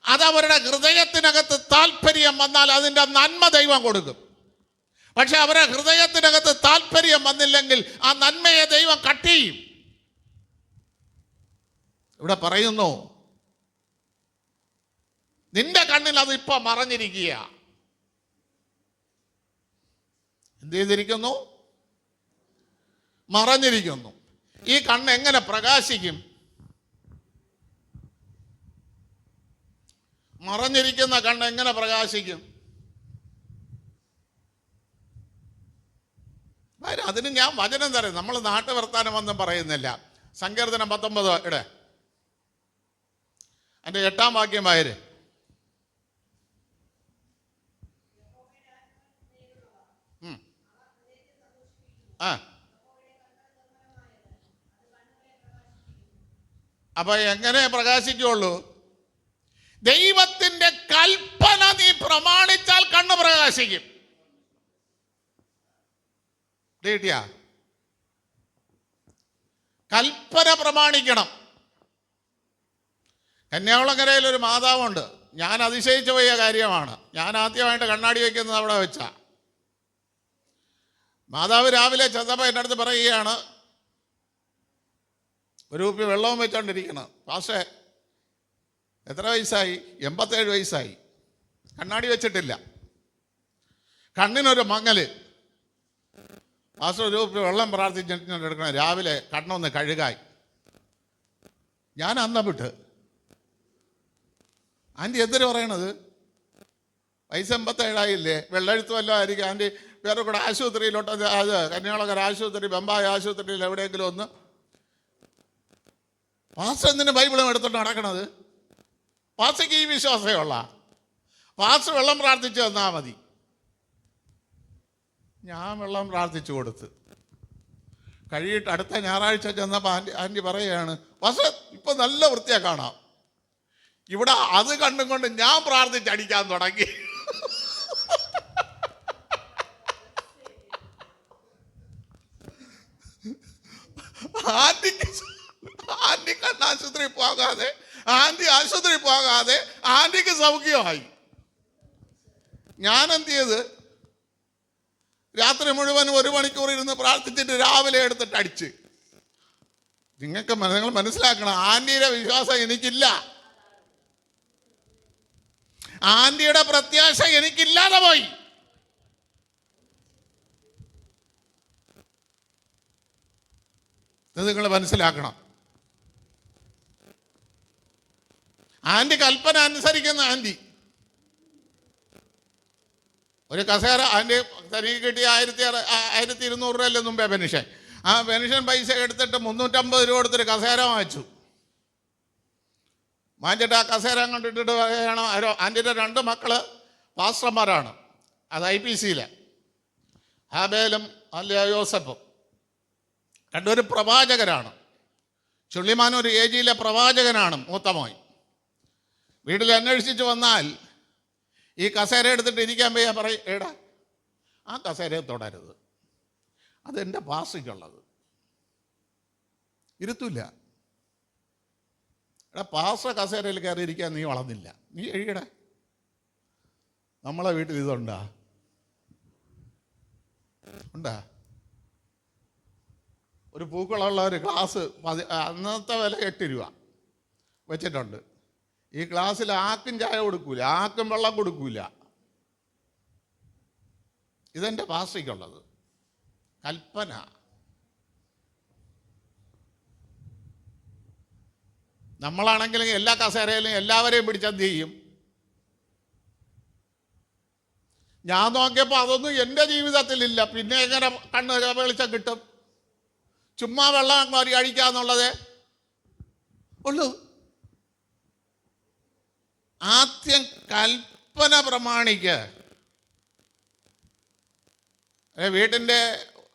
അതവരുടെ ഹൃദയത്തിനകത്ത് താല്പര്യം വന്നാൽ അതിൻ്റെ നന്മ ദൈവം കൊടുക്കും. പക്ഷെ അവരുടെ ഹൃദയത്തിനകത്ത് താല്പര്യം വന്നില്ലെങ്കിൽ ആ നന്മയെ ദൈവം കട്ട് ചെയ്യും. ഇവിടെ പറയുന്നു, നിന്റെ കണ്ണിൽ അത് ഇപ്പൊ മറഞ്ഞിരിക്കുക. എന്ത് ചെയ്തിരിക്കുന്നു? മറഞ്ഞിരിക്കുന്നു. ഈ കണ്ണ് എങ്ങനെ പ്രകാശിക്കും? മറഞ്ഞിരിക്കുന്ന കണ്ണ് എങ്ങനെ പ്രകാശിക്കും? അതിന് ഞാൻ വചനം തരാം. നമ്മൾ നാട്ടുവർത്താനം ഒന്നും പറയുന്നില്ല. സങ്കീർത്തനം 19 ഇടെ അതിൻ്റെ 8-ാം വാക്യം വായര്. അപ്പൊ എങ്ങനെ പ്രകാശിക്കുള്ളൂ? ദൈവത്തിന്റെ കൽപ്പന നീ പ്രമാണിച്ചാൽ കണ്ണ് പ്രകാശിക്കും. കേട്ടിയാ? കൽപ്പന പ്രമാണിക്കണം. കന്യാകുളങ്ങരയിൽ ഒരു മാതാവുണ്ട്. ഞാൻ അതിശയിച്ചു പോയ കാര്യമാണ്. ഞാൻ ആദ്യമായിട്ട് കണ്ണാടി വയ്ക്കുന്നത് അവിടെ വെച്ചാ. മാതാവ് രാവിലെ ചെന്നപ്പോൾ എൻ്റെ അടുത്ത് പറയുകയാണ്, ഒരു കുപ്പി വെള്ളവും വെച്ചോണ്ടിരിക്കണം. പക്ഷേ എത്ര വയസ്സായി? 87 വയസ്സായി. കണ്ണാടി വെച്ചിട്ടില്ല. കണ്ണിനൊരു മങ്ങല്. മാസ്റ്റർ ഒരു കുപ്പി വെള്ളം പ്രാർത്ഥിച്ചെടുക്കണം, രാവിലെ കണ്ണൊന്ന് കഴുകായി. ഞാൻ അന്നപ്പെട്ട് ആൻറ്റി എന്തിനു പറയണത്? വയസ്സ് 87 വെള്ളെഴുത്ത് വല്ലതും ആയിരിക്കും. ആൻറ്റി വേറെ കൂടെ ആശുപത്രിയിലോട്ട്, അത് കന്യാകുളങ്ങര ആശുപത്രി, ബമ്പായ ആശുപത്രിയിൽ എവിടെയെങ്കിലും ഒന്ന്. പാസ്റ്റർ എന്തിന് ബൈബിളും എടുത്തോണ്ട് നടക്കണത്? പാസ്റ്റർക്ക് ഈ വിശ്വാസമേ ഉള്ള? പാസ്റ്റർ വെള്ളം പ്രാർത്ഥിച്ചു തന്നാൽ മതി. ഞാൻ വെള്ളം പ്രാർത്ഥിച്ചു കൊടുത്ത് കഴിയിട്ട് അടുത്ത ഞായറാഴ്ച ചെന്നപ്പോൾ ആൻറ്റി പറയുകയാണ്, പാസ്റ്റർ ഇപ്പം നല്ല വൃത്തിയാ കാണാം. ഇവിടെ അത് കണ്ടും കൊണ്ട് ഞാൻ പ്രാർത്ഥിച്ചടിക്കാൻ തുടങ്ങി. ആൻറ്റി കണ്ണാശുപത്രി പോകാതെ, ആശുപത്രി പോകാതെ ആൻറ്റിക്ക് സൗഖ്യമായി. ഞാൻ എന്ത് ചെയ്ത് രാത്രി മുഴുവൻ 1 മണിക്കൂർ ഇരുന്ന് പ്രാർത്ഥിച്ചിട്ട് രാവിലെ എടുത്തിട്ട് അടിച്ച്. നിങ്ങൾ മനസ്സിലാക്കണം, ആൻറ്റിയുടെ വിശ്വാസം എനിക്കില്ല. ആൻറ്റിയുടെ പ്രത്യാശ എനിക്കില്ലാതെ പോയി. ഇത് നിങ്ങൾ മനസ്സിലാക്കണം. ആൻറ്റി കൽപ്പന അനുസരിക്കുന്ന ആൻറ്റി. ഒരു കസേര ആൻറ്റി തനിക്ക് കിട്ടിയ 1200 രൂപയല്ലേ മുമ്പേ പെൻഷൻ. ആ പെൻഷൻ പൈസ എടുത്തിട്ട് 350 രൂപ കൊടുത്തൊരു കസേര വാങ്ങിച്ചു. വാങ്ങിച്ചിട്ട് ആ കസേര കണ്ടിട്ടിട്ട് പറയണം, ആൻറ്റിയുടെ 2 മക്കള് പാസ്റ്റർമാരാണ്. അത് IPC-യിലെ ഹാബേലും അല്ല യോസഫും. 2 പ്രവാചകരാണ്. ചുള്ളിമാനൂർ AG-യിലെ പ്രവാചകനാണ് മൂത്തമോൻ. വീട്ടിൽ അന്വേഷിച്ച് വന്നാൽ ഈ കസേര എടുത്തിട്ട് ഇരിക്കാൻ പോയാൽ പറയും, എടാ ആ കസേരയെ തൊടരുത്, അതെൻ്റെ പാസ്റ്റർക്കുള്ളത്. ഇരുത്തില്ല. എടാ പാസ്റ്റർ കസേരയിൽ കയറി ഇരിക്കാൻ നീ വളർന്നില്ല, നീ എഴുതിയടാ. നമ്മളെ വീട്ടിൽ ഇതുണ്ടാ? ഉണ്ടാ? ഒരു പൂക്കളുള്ള ഒരു ഗ്ലാസ് അന്നത്തെ വില 8 രൂപ വെച്ചിട്ടുണ്ട്. ഈ ഗ്ലാസ്സിൽ ആർക്കും ചായ കൊടുക്കൂല, ആർക്കും വെള്ളം കൊടുക്കൂല. ഇതെൻ്റെ പാസ്റ്റർക്കുള്ളത്. കൽപ്പന. നമ്മളാണെങ്കിലും എല്ലാ കസേരയിലും എല്ലാവരെയും പിടിച്ചെന്ത് ചെയ്യും? ഞാൻ നോക്കിയപ്പോൾ അതൊന്നും എൻ്റെ ജീവിതത്തിലില്ല. പിന്നെ എങ്ങനെ കണ്ണ് വെളിച്ചം കിട്ടും? ചുമ്മാ വെള്ളം കോരി അടിക്കാന്നുള്ളതേ ഉള്ളൂ. ആദ്യം കൽപ്പന പ്രമാണിക്ക്. വീട്ടിൻ്റെ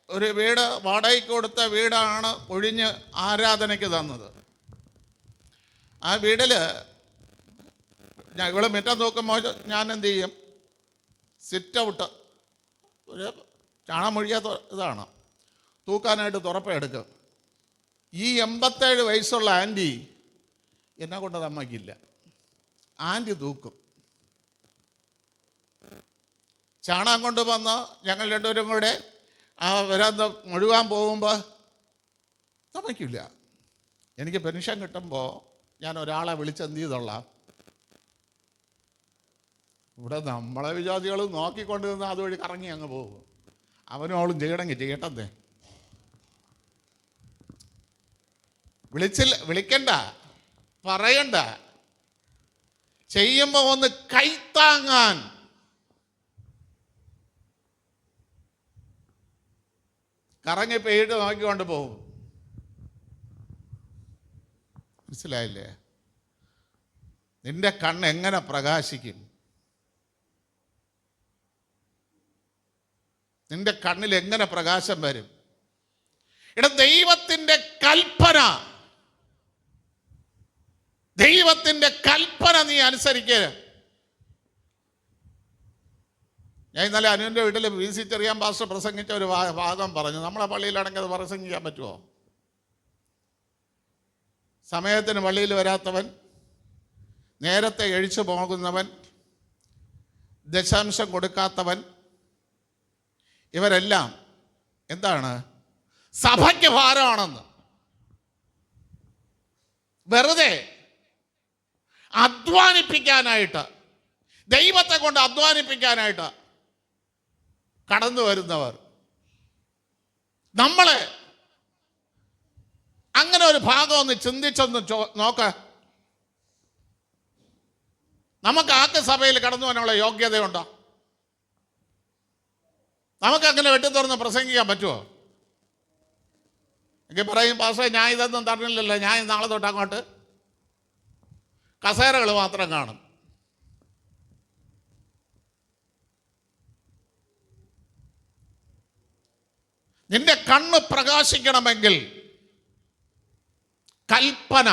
ഒരു വീട് വാടകയ്ക്ക് കൊടുത്ത വീടാണ് ഒഴിഞ്ഞ് ആരാധനയ്ക്ക് തന്നത്. ആ വീട്ടിൽ ഇവിടെ മുറ്റം തൂക്കുമ്പോൾ ഞാൻ എന്ത് ചെയ്യും, സിറ്റ് ഔട്ട് ഒരു ചാണം മൊഴിയാത്ത ഇതാണ്, തൂക്കാനായിട്ട് തുറപ്പെടുക്കും. ഈ 87 വയസ്സുള്ള ആൻറ്റി എന്നെ കൊണ്ട് സമ്മതിക്കില്ല. ആൻറ്റി തൂക്കും. ചാണകം കൊണ്ട് വന്ന് ഞങ്ങൾ രണ്ടുപേരും കൂടെ ആ വരാന്ത മുഴുവാൻ പോകുമ്പോൾ സമ്മതിക്കില്ല. എനിക്ക് പെൻഷൻ കിട്ടുമ്പോൾ ഞാൻ ഒരാളെ വിളിച്ചെന്ത് ചെയ്തോളാം. ഇവിടെ നമ്മളെ വിജാതികൾ നോക്കിക്കൊണ്ട് നിന്ന് അതുവഴി കറങ്ങി അങ്ങ് പോകും. അവനും അവളും ചെയ്യണമെങ്കിൽ ചെയ്യട്ടെ. വിളിക്കണ്ട, പറയണ്ട, ചെയ്യുമ്പോൾ ഒന്ന് കൈത്താങ്ങാൻ. കറങ്ങി പെയ്യിട്ട് നോക്കിക്കൊണ്ട് പോകും. മനസ്സിലായില്ലേ? നിന്റെ കണ്ണ് എങ്ങനെ പ്രകാശിക്കും? നിന്റെ കണ്ണിൽ എങ്ങനെ പ്രകാശം വരും? ദൈവത്തിൻ്റെ കൽപ്പന, ദൈവത്തിൻ്റെ കൽപ്പന നീ അനുസരിക്കുക. ഞാൻ ഇന്നലെ അനുവിൻ്റെ വീട്ടിൽ VC ചെറിയാൻ പാസ്റ്റർ പ്രസംഗിച്ച ഒരു വാദം പറഞ്ഞു. നമ്മളെ പള്ളിയിലാണെങ്കിൽ അത് പ്രസംഗിക്കാൻ പറ്റുമോ? സമയത്തിന് പള്ളിയിൽ വരാത്തവൻ, നേരത്തെ എഴിച്ചു പോകുന്നവൻ, ദശാംശം കൊടുക്കാത്തവൻ, ഇവരെല്ലാം എന്താണ്? സഭയ്ക്ക് ഭാരമാണെന്ന്. വെറുതെ അധ്വാനിപ്പിക്കാനായിട്ട്, ദൈവത്തെ കൊണ്ട് അധ്വാനിപ്പിക്കാനായിട്ട് കടന്നു വരുന്നവർ. നമ്മളെ അങ്ങനെ ഒരു ഭാഗം ഒന്ന് ചിന്തിച്ചൊന്ന് നോക്ക. നമുക്ക് ആക്ക് സഭയിൽ കടന്നു വരാനുള്ള യോഗ്യതയുണ്ടോ? നമുക്കങ്ങനെ വെട്ടിത്തുറന്ന് പ്രസംഗിക്കാൻ പറ്റുമോ? എനിക്ക് പറയും, പാസ്റ്റേ ഞാൻ ഇതൊന്നും തരണില്ലല്ലോ, ഞാൻ നാളെ തൊട്ട് അങ്ങോട്ട് കസേരകൾ മാത്രം കാണും. നിന്റെ കണ്ണ് പ്രകാശിക്കണമെങ്കിൽ കൽപ്പന,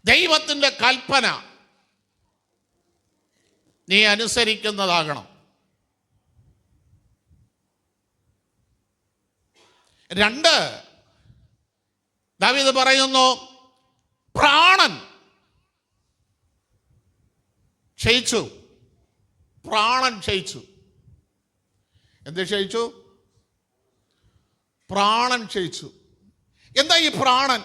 ദൈവത്തിൻ്റെ കൽപ്പന നീ അനുസരിക്കുന്നതാകണം. 2, ദാവീദ് പറയുന്നു, പ്രാണൻ ക്ഷയിച്ചു. പ്രാണൻ ക്ഷയിച്ചു. എന്ത് ക്ഷയിച്ചു? പ്രാണൻ ക്ഷയിച്ചു. എന്താ ഈ പ്രാണൻ?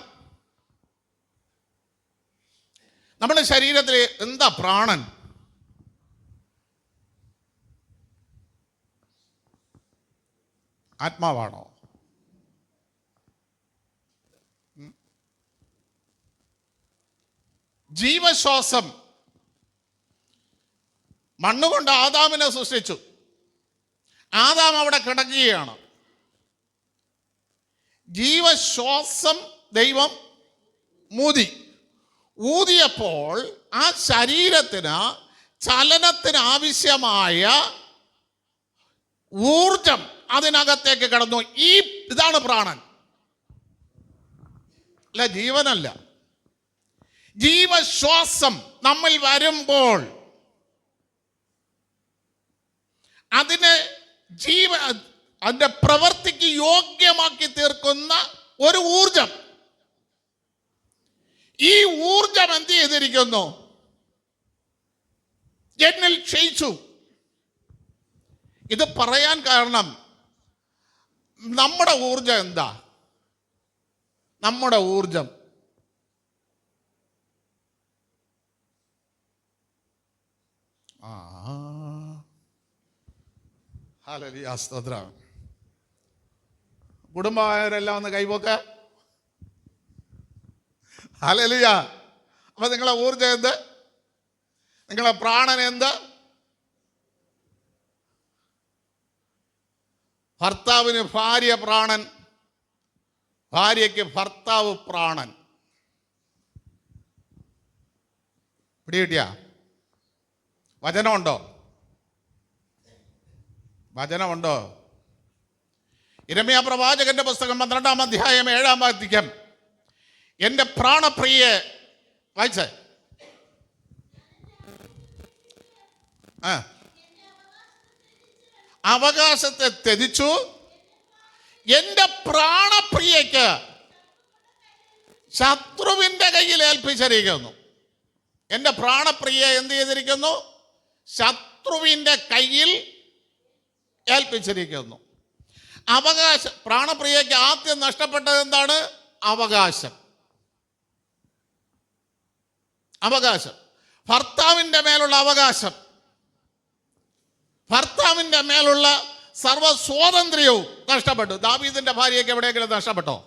നമ്മുടെ ശരീരത്തിൽ എന്താ പ്രാണൻ? ആത്മാവാണോ? ജീവശ്വാസം. മണ്ണുകൊണ്ട് ആദാമിനെ സൃഷ്ടിച്ചു. ആദാം അവിടെ കിടക്കുകയാണ്. ജീവശ്വാസം ദൈവം ഊതിയപ്പോൾ ആ ശരീരത്തിന് ചലനത്തിന് ആവശ്യമായ ഊർജം അതിനകത്തേക്ക് കടന്നു. ഇതാണ് പ്രാണൻ. അല്ല, ജീവനല്ല. ജീവശ്വാസം നമ്മൾ വരുമ്പോൾ അതിനെ അതിന്റെ പ്രവൃത്തിക്ക് യോഗ്യമാക്കി തീർക്കുന്ന ഒരു ഊർജം. ഈ ഊർജം എന്ത് ചെയ്തിരിക്കുന്നു? എന്നിൽ ക്ഷയിച്ചു. ഇത് പറയാൻ കാരണം നമ്മുടെ ഊർജം എന്താ? നമ്മുടെ ഊർജം ഹല്ലേലൂയ, സ്തോത്രം. കുടുംബമായവരെല്ലാം ഒന്ന് കൈപോക്ക. ഹല്ലേലൂയ. അപ്പൊ നിങ്ങളെ ഊർജം എന്ത്? നിങ്ങളെ പ്രാണൻ എന്ത്? ഭർത്താവിന് ഭാര്യ പ്രാണൻ, ഭാര്യയ്ക്ക് ഭർത്താവ് പ്രാണൻ. പിടികിട്ടിയ? വചനമുണ്ടോ? വചനമുണ്ടോ? യിരെമ്യാ പ്രവാചകന്റെ പുസ്തകം 12-ാം അധ്യായം 7-ാം വാക്യം. എൻ്റെ പ്രാണപ്രിയെ വായിച്ചേ. അവകാശത്തെ ത്യജിച്ചു എൻ്റെ പ്രാണപ്രിയയ്ക്ക് ശത്രുവിൻ്റെ കയ്യിൽ ഏൽപ്പിച്ചിരിക്കുന്നു. എൻ്റെ പ്രാണപ്രിയ എന്ത് ചെയ്തിരിക്കുന്നു? ശത്രുവിൻ്റെ കയ്യിൽ ഏൽപ്പിച്ചിരിക്കുന്നു. അവകാശം. പ്രാണപ്രിയയ്ക്ക് ആദ്യം നഷ്ടപ്പെട്ടത് എന്താണ്? അവകാശം. അവകാശം, ഭർത്താവിൻ്റെ മേലുള്ള അവകാശം, ഭർത്താവിൻ്റെ മേലുള്ള സർവ്വ സ്വാതന്ത്ര്യവും നഷ്ടപ്പെട്ടു. ദാവീദിന്റെ ഭാര്യയ്ക്ക് എവിടെയെങ്കിലും നഷ്ടപ്പെട്ടോ?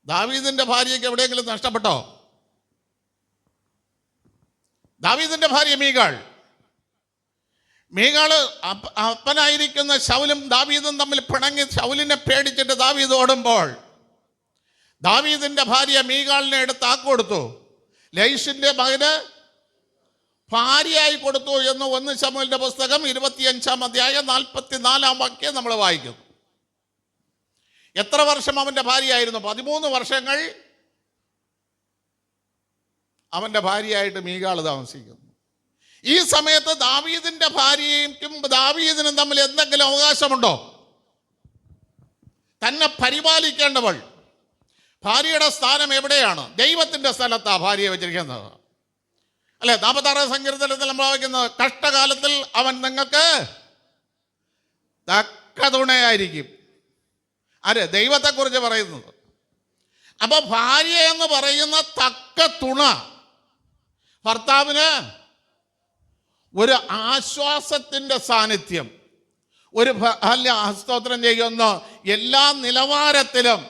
ദാവീദിന്റെ ഭാര്യയ്ക്ക് എവിടെയെങ്കിലും നഷ്ടപ്പെട്ടോ? ദാവീദിന്റെ ഭാര്യ മീകാള് അപ്പനായിരിക്കുന്ന ശൗലും ദാവീദും തമ്മിൽ പിണങ്ങി ശൗലിനെ പേടിച്ചിട്ട് ദാവീദ് ഓടുമ്പോൾ ദാവീദിന്റെ ഭാര്യ മീകാളിനെ എടുത്ത് കൊടുത്തു. ലൈഷിന്റെ മകന് ഭാര്യയായി കൊടുത്തു എന്ന് 1 ശമൂവേലിന്റെ പുസ്തകം 25-ാം അധ്യായം 44-ാം വാക്യം നമ്മൾ വായിക്കുന്നു. എത്ര വർഷം അവന്റെ ഭാര്യയായിരുന്നു? 13 വർഷങ്ങൾ അവന്റെ ഭാര്യയായിട്ട് മീകാള് താമസിക്കുന്നു. ഈ സമയത്ത് ദാവീദിന്റെ ഭാര്യയ്ക്കും ദാവീദിനും തമ്മിൽ എന്തെങ്കിലും അവകാശമുണ്ടോ? തന്നെ പരിപാലിക്കേണ്ടവൾ. ഭാര്യയുടെ സ്ഥാനം എവിടെയാണ്? ദൈവത്തിന്റെ സ്ഥലത്താണ് ഭാര്യയെ വെച്ചിരിക്കുന്നത്. അല്ലെ, 46 സങ്കീർത്തനത്തിൽ നമ്മൾ വായിക്കുന്നത്, കഷ്ടകാലത്തിൽ അവൻ നിങ്ങൾക്ക് തക്ക തുണയായിരിക്കും. ആര്? ദൈവത്തെക്കുറിച്ച് പറയുന്നത്. അപ്പൊ ഭാര്യ എന്ന് പറയുന്ന തക്ക തുണ ഭർത്താവിന് ഒരു ആശ്വാസത്തിൻ്റെ സാന്നിധ്യം, ഒരു സ്തോത്രം ചെയ്യുന്ന എല്ലാ നിലവാരത്തിലും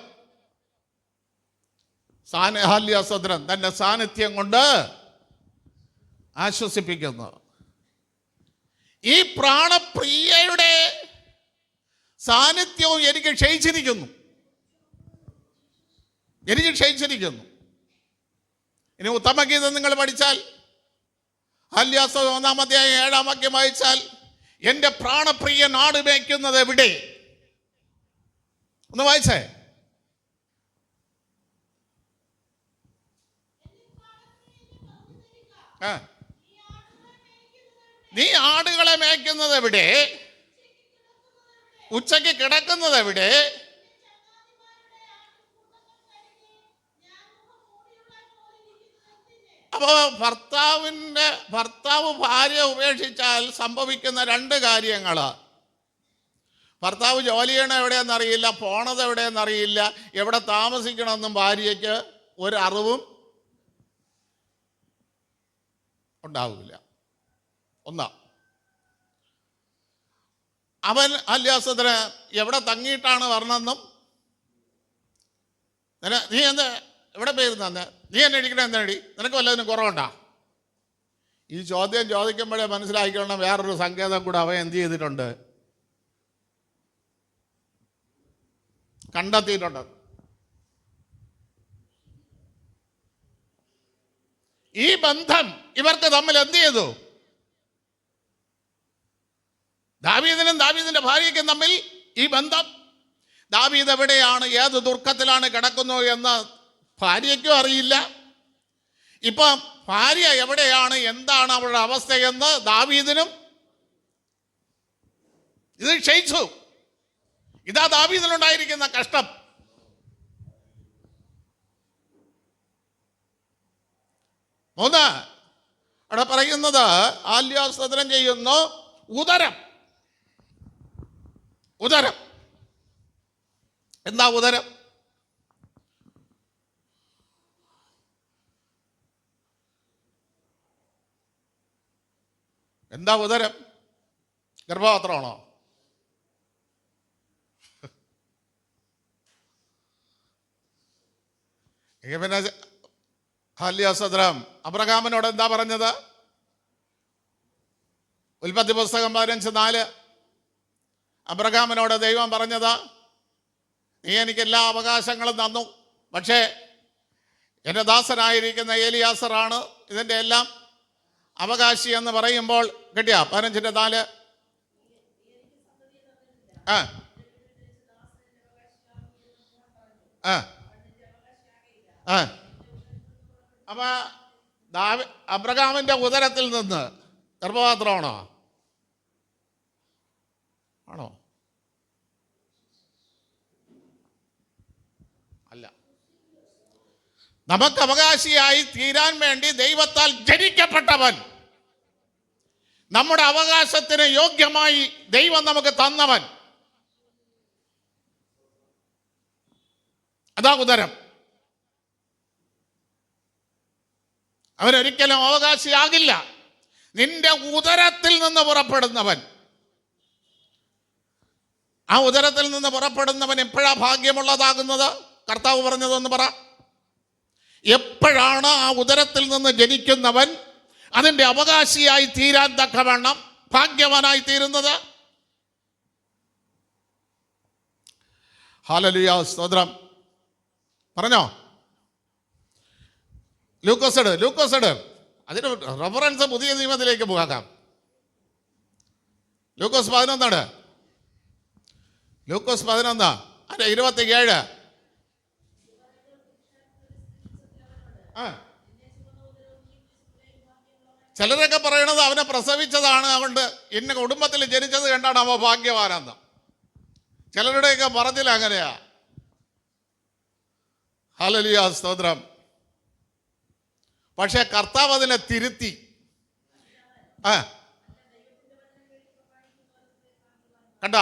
സ്തോത്രം തൻ്റെ സാന്നിധ്യം കൊണ്ട് ആശ്വസിപ്പിക്കുന്നു. ഈ പ്രാണപ്രിയയുടെ സാന്നിധ്യവും എനിക്ക് ക്ഷയിച്ചിരിക്കുന്നു. ഇനി ഉത്തമഗീതം നിങ്ങൾ പഠിച്ചാൽ ഹല്യാസ് 1-ാം അധ്യായം 7-ാം വാക്യം വായിച്ചാൽ, എൻ്റെ പ്രാണപ്രിയ നാട് മേയ്ക്കുന്നത് എവിടെ? ഒന്ന് വായിച്ചേ. നീ ആടുകളെ മേയ്ക്കുന്നത് എവിടെ? ഉച്ചയ്ക്ക് കിടക്കുന്നത് എവിടെ? അപ്പോൾ ഭർത്താവ് ഭാര്യ ഉപേക്ഷിച്ചാൽ സംഭവിക്കുന്ന 2 കാര്യങ്ങൾ. ഭർത്താവ് ജോലി ചെയ്യണത് എവിടെയെന്നറിയില്ല, പോണത് എവിടെയെന്നറിയില്ല, എവിടെ താമസിക്കണമെന്നും ഭാര്യയ്ക്ക് ഒരു അറിവും ഉണ്ടാവില്ല. ഒന്നാ, അവൻ അല്യാസത്തിന് എവിടെ തങ്ങിയിട്ടാണ് വരണമെന്നും, നീ എന്ത് എവിടെ പോയിരുന്നെ, നീ എന്നെ ഇടിക്കണേ എന്താടി, നിനക്ക് വല്ലതിനും കുറവുണ്ടാ? ഈ ചോദ്യം ചോദിക്കുമ്പോഴേ മനസ്സിലാക്കിക്കണം വേറൊരു സങ്കേതം കൂടെ അവൻ എന്ത് ചെയ്തിട്ടുണ്ട്, കണ്ടെത്തിയിട്ടുണ്ട്. ഈ ബന്ധം ഇവർക്ക് തമ്മിൽ എന്ത് ചെയ്തു? ദാവീദിനും ദാവീദിന്റെ ഭാര്യയ്ക്കും തമ്മിൽ ഈ ബന്ധം. ദാവീദ് എവിടെയാണ്, ഏത് ദുർഖത്തിലാണ് കിടക്കുന്നു എന്ന് ഭാര്യയ്ക്കും അറിയില്ല. ഇപ്പം ഭാര്യ എവിടെയാണ്, എന്താണ് അവളുടെ അവസ്ഥയെന്ന് ദാവീദിനും ഇത് ക്ഷയിച്ചു. ഇതാ ദാവീദിനുണ്ടായിരിക്കുന്ന കഷ്ടം. മൂന്ന്, അവിടെ പറയുന്നത് ആല്യാസ്തോത്രം ചെയ്യുന്നു, ഉദരം. എന്താ ഉദരം? എന്താ ഉദരം? ഗർഭപാത്രമാണോ? പിന്നെ ഹല്യാസദ്രം അബ്രഹാമിനോട് എന്താ പറഞ്ഞത്? ഉൽപ്പത്തി പുസ്തകം 15:4 അബ്രഹാമിനോട് ദൈവം പറഞ്ഞത്, നീ എനിക്ക് എല്ലാ അവകാശങ്ങളും തന്നു, പക്ഷേ എൻ്റെ ദാസനായിരിക്കുന്ന ഏലിയാസറാണ് ഇതിൻ്റെ എല്ലാം അവകാശി എന്ന് പറയുമ്പോൾ കിട്ടിയ 15:4 ആ ആ ആ അപ്പൊ അബ്രഹാമിന്റെ ഉദരത്തിൽ നിന്ന് ഗർഭപാത്രമാണോ? ആണോ? അല്ല. നമുക്ക് അവകാശിയായി തീരാൻ വേണ്ടി ദൈവത്താൽ ജനിക്കപ്പെട്ടവൻ, നമ്മുടെ അവകാശത്തിന് യോഗ്യമായി ദൈവം നമുക്ക് തന്നവൻ, അതാ ഉദരം. അവരൊരിക്കലും അവകാശിയാകില്ല. നിന്റെ ഉദരത്തിൽ നിന്ന് പുറപ്പെടുന്നവൻ, ആ ഉദരത്തിൽ നിന്ന് പുറപ്പെടുന്നവൻ എപ്പോഴാ ഭാഗ്യമുള്ളതാകുന്നത്? കർത്താവ് പറഞ്ഞതൊന്ന് പറ. എപ്പോഴാണ് ആ ഉദരത്തിൽ നിന്ന് ജനിക്കുന്നവൻ അതിൻ്റെ അവകാശിയായി തീരാൻ തക്കവണ്ണം ഭാഗ്യവാനായി തീരുന്നത്? ഹല്ലേലൂയ, സ്തോത്രം. പറഞ്ഞോ. ലൂക്കോസ് അതിന് റെഫറൻസ് പുതിയ നിയമത്തിലേക്ക് പോകാം. ലൂക്കോസ് 11 അതിന്റെ 27. ചിലരൊക്കെ പറയണത് അവനെ പ്രസവിച്ചതാണ്, അതുകൊണ്ട് എന്നെ കുടുംബത്തിൽ ജനിച്ചത് കണ്ടാണ് അവ ഭാഗ്യവാനെന്ന്. ചിലരുടെയൊക്കെ പറഞ്ഞില്ല അങ്ങനെയാ. ഹല്ലേലൂയ, സ്തോത്രം. പക്ഷെ കർത്താവ് അതിനെ തിരുത്തി. കണ്ട,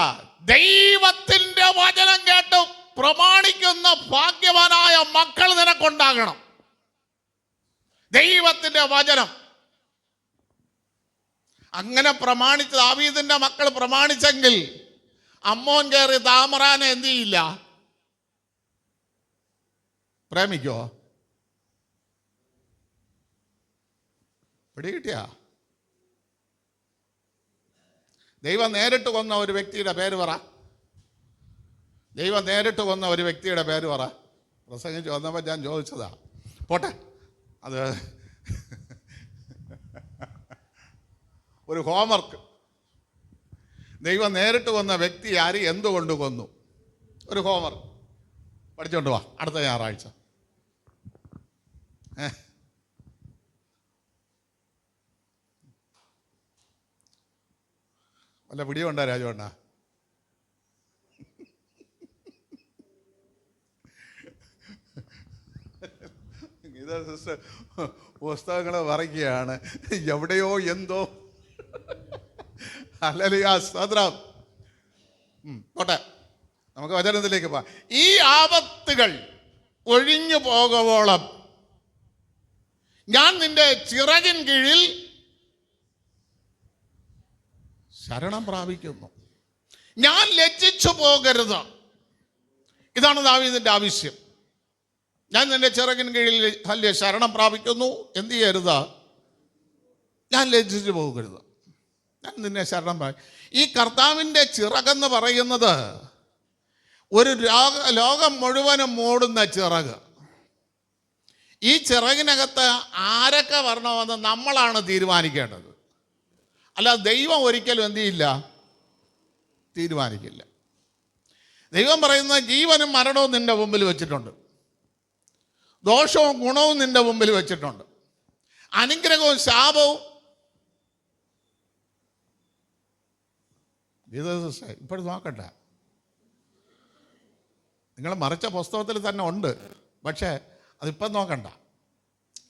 ദൈവത്തിന്റെ വചനം കേട്ട് പ്രമാണിക്കുന്ന ഭാഗ്യവാനായ മക്കൾ നിനക്കുണ്ടാകണം. ദൈവത്തിന്റെ വചനം അങ്ങനെ പ്രമാണിച്ച് ദാവീദിന്റെ മക്കൾ പ്രമാണിച്ചെങ്കിൽ അമ്മോൻ കയറി താമറാനെ എന്ത് ചെയ്യില്ല? പ്രേമിക്കോ? പിടികിട്ടിയ? ദൈവം നേരിട്ട് കൊന്ന ഒരു വ്യക്തിയുടെ പേര് പറ. ദൈവം നേരിട്ട് കൊന്ന ഒരു വ്യക്തിയുടെ പേര് പറ. പ്രസംഗിച്ച് വന്നപ്പോൾ ഞാൻ ചോദിച്ചതാ. പോട്ടെ, അത് ഒരു ഹോംവർക്ക്. ദൈവം നേരിട്ട് കൊന്ന വ്യക്തി ആര്, എന്തുകൊണ്ട് കൊന്നു? ഒരു ഹോംവർക്ക് പഠിച്ചോണ്ട് വാ അടുത്ത ഞായറാഴ്ച. വല്ല പിടിയുണ്ടോ രാജവണ്ണ? ഗീതാ സിസ്റ്റർ പുസ്തകങ്ങൾ വരയ്ക്കുകയാണ്. എവിടെയോ എന്തോ. ഹല്ലേലൂയ, സ്തോത്രം. പോട്ടെ, നമുക്ക് വചനത്തിലേക്ക് പോവാം. ഈ ആപത്തുകൾ ഒഴിഞ്ഞു പോകുവോളം ഞാൻ നിന്റെ ചിറകിൻ കീഴിൽ ശരണം പ്രാപിക്കുന്നു. ഞാൻ ലജ്ജിച്ചു പോകരുത്. ഇതാണ് ദാവീദിന്റെ ആവശ്യം. ഞാൻ നിന്റെ ചിറകിൻ കീഴിൽ ശരണം പ്രാപിക്കുന്നു. എന്ത് ചെയ്യരുത്? ഞാൻ ലജ്ജിച്ചു പോകരുത്. ഞാൻ നിന്നെ ശരണം പ്രാപിക്കും. ഈ കർത്താവിൻ്റെ ചിറകെന്ന് പറയുന്നത് ഒരു ലോകം മുഴുവനും മൂടുന്ന ചിറക്. ഈ ചിറകിനകത്ത് ആരൊക്കെ വരണമെന്ന് നമ്മളാണ് തീരുമാനിക്കേണ്ടത്. അല്ല, ദൈവം ഒരിക്കലും എന്ത് ചെയ്യില്ല? തീരുമാനിക്കില്ല. ദൈവം പറയുന്ന ജീവനും മരണവും നിന്റെ മുമ്പിൽ വെച്ചിട്ടുണ്ട്, ദോഷവും ഗുണവും നിന്റെ മുമ്പിൽ വെച്ചിട്ടുണ്ട്, അനുഗ്രഹവും ശാപവും. ഇപ്പോഴും നോക്കട്ടെ, നിങ്ങൾ മറിച്ച പുസ്തകത്തിൽ തന്നെ ഉണ്ട്, പക്ഷേ അതിപ്പം നോക്കണ്ട.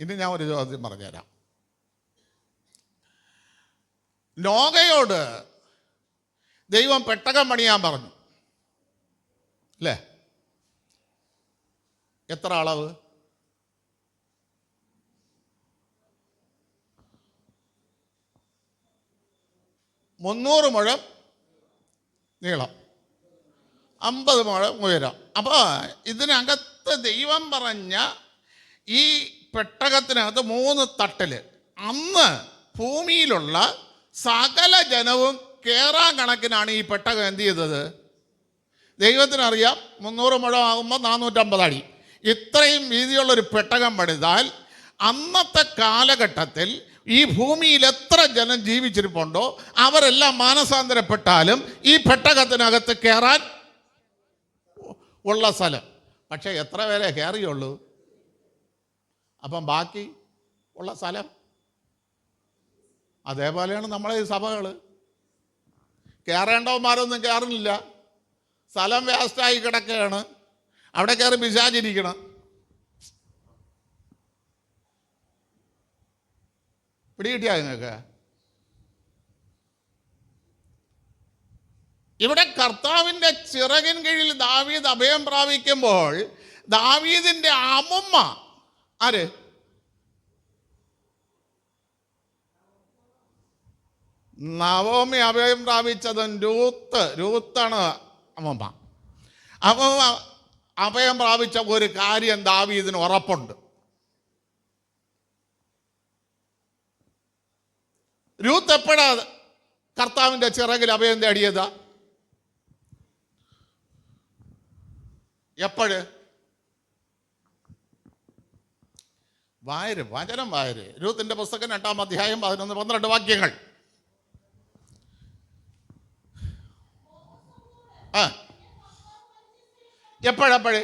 ഇനി ഞാൻ ഒരു ചോദ്യം പറഞ്ഞുതരാം. നോഹയോട് ദൈവം പെട്ടകം പണിയാൻ പറഞ്ഞു, അല്ലേ? എത്ര അളവ്? 300 മുഴം നീളം, 50 മുഴം ഉയരം. അപ്പോൾ ഇതിനകത്ത് ദൈവം പറഞ്ഞ ഈ പെട്ടകത്തിനകത്ത് 3 തട്ടിൽ അന്ന് ഭൂമിയിലുള്ള സകല ജനവും കേറാൻ കണക്കിനാണ് ഈ പെട്ടകം എന്ത് ചെയ്തത്? ദൈവത്തിനറിയാം 300 മുഴം ആകുമ്പോൾ 450 അടി. ഇത്രയും വീതിയുള്ളൊരു പെട്ടകം പണിതാൽ അന്നത്തെ കാലഘട്ടത്തിൽ ഈ ഭൂമിയിൽ എത്ര ജനം ജീവിച്ചിരിപ്പുണ്ടോ അവരെല്ലാം മാനസാന്തരപ്പെട്ടാലും ഈ പെട്ടകത്തിനകത്ത് കയറാൻ ഉള്ള സ്ഥലം. പക്ഷേ എത്ര പേരെ കയറിയുള്ളൂ? അപ്പം ബാക്കി ഉള്ള സ്ഥലം. അതേപോലെയാണ് നമ്മളെ ഈ സഭകൾ. കയറേണ്ടവന്മാരൊന്നും കയറുന്നില്ല, സ്ഥലം വേസ്റ്റായി കിടക്കുകയാണ്, അവിടെ കയറി പിശാചിരിക്കണം. പിടികിട്ടിയാ നിങ്ങൾക്ക്? ഇവിടെ കർത്താവിൻ്റെ ചിറകിൻ കീഴിൽ ദാവീദ് അഭയം പ്രാപിക്കുമ്പോൾ ദാവീദിൻ്റെ അമ്മുമ്മ ആര്? നവോമി അഭയം പ്രാപിച്ചതും രൂത്താണ് അമ്മമ്മ. അമ്മമ്മ അഭയം പ്രാപിച്ച ഒരു കാര്യം ദാവീദിന് ഉറപ്പുണ്ട്. രൂത്ത് എപ്പോഴാ കർത്താവിൻ്റെ ചിറകിൽ അഭയം തേടിയത്? എപ്പോഴ്? വചനം വായര്. രൂത്തിന്റെ പുസ്തകം 8-ാം അധ്യായം 11-12 വാക്യങ്ങൾ. എപ്പോഴെപ്പോഴ്?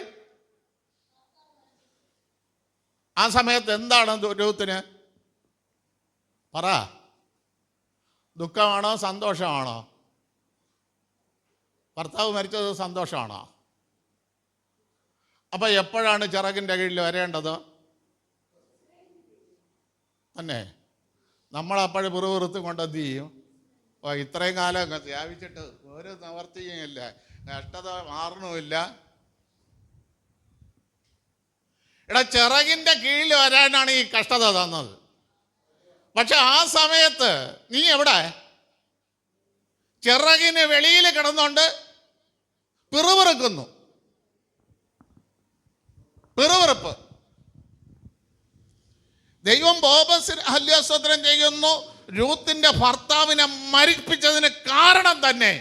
ആ സമയത്ത് എന്താണ് രൂത്തിന്? പറ. ദുഃഖമാണോ സന്തോഷമാണോ? ഭർത്താവ് മരിച്ചത് സന്തോഷമാണോ? അപ്പം എപ്പോഴാണ് ചിറകിൻ്റെ കീഴിൽ വരേണ്ടത്? തന്നെ നമ്മളപ്പോഴും പിറുപിറുത്ത് കൊണ്ട് എന്ത് ചെയ്യും? ഓ, ഇത്രയും കാലം വ്യാപിച്ചിട്ട് ഒരു നിവർത്തിയുമില്ല, കഷ്ടത മാറണമില്ല. എടാ, ചിറകിൻ്റെ കീഴിൽ വരാനാണ് ഈ കഷ്ടത തന്നത്. പക്ഷെ ആ സമയത്ത് നീ എവിടെ? ചിറകിന് വെളിയിൽ കിടന്നുകൊണ്ട് പിറുപിറുക്കുന്നു. പിറുപിറുപ്പ്. ദൈവം ബോബസിന് ഹല്യാസ്തോത്രം ചെയ്യുന്നു. രൂത്തിന്റെ ഭർത്താവിനെ മരിപ്പിച്ചതിന് കാരണം തന്നെ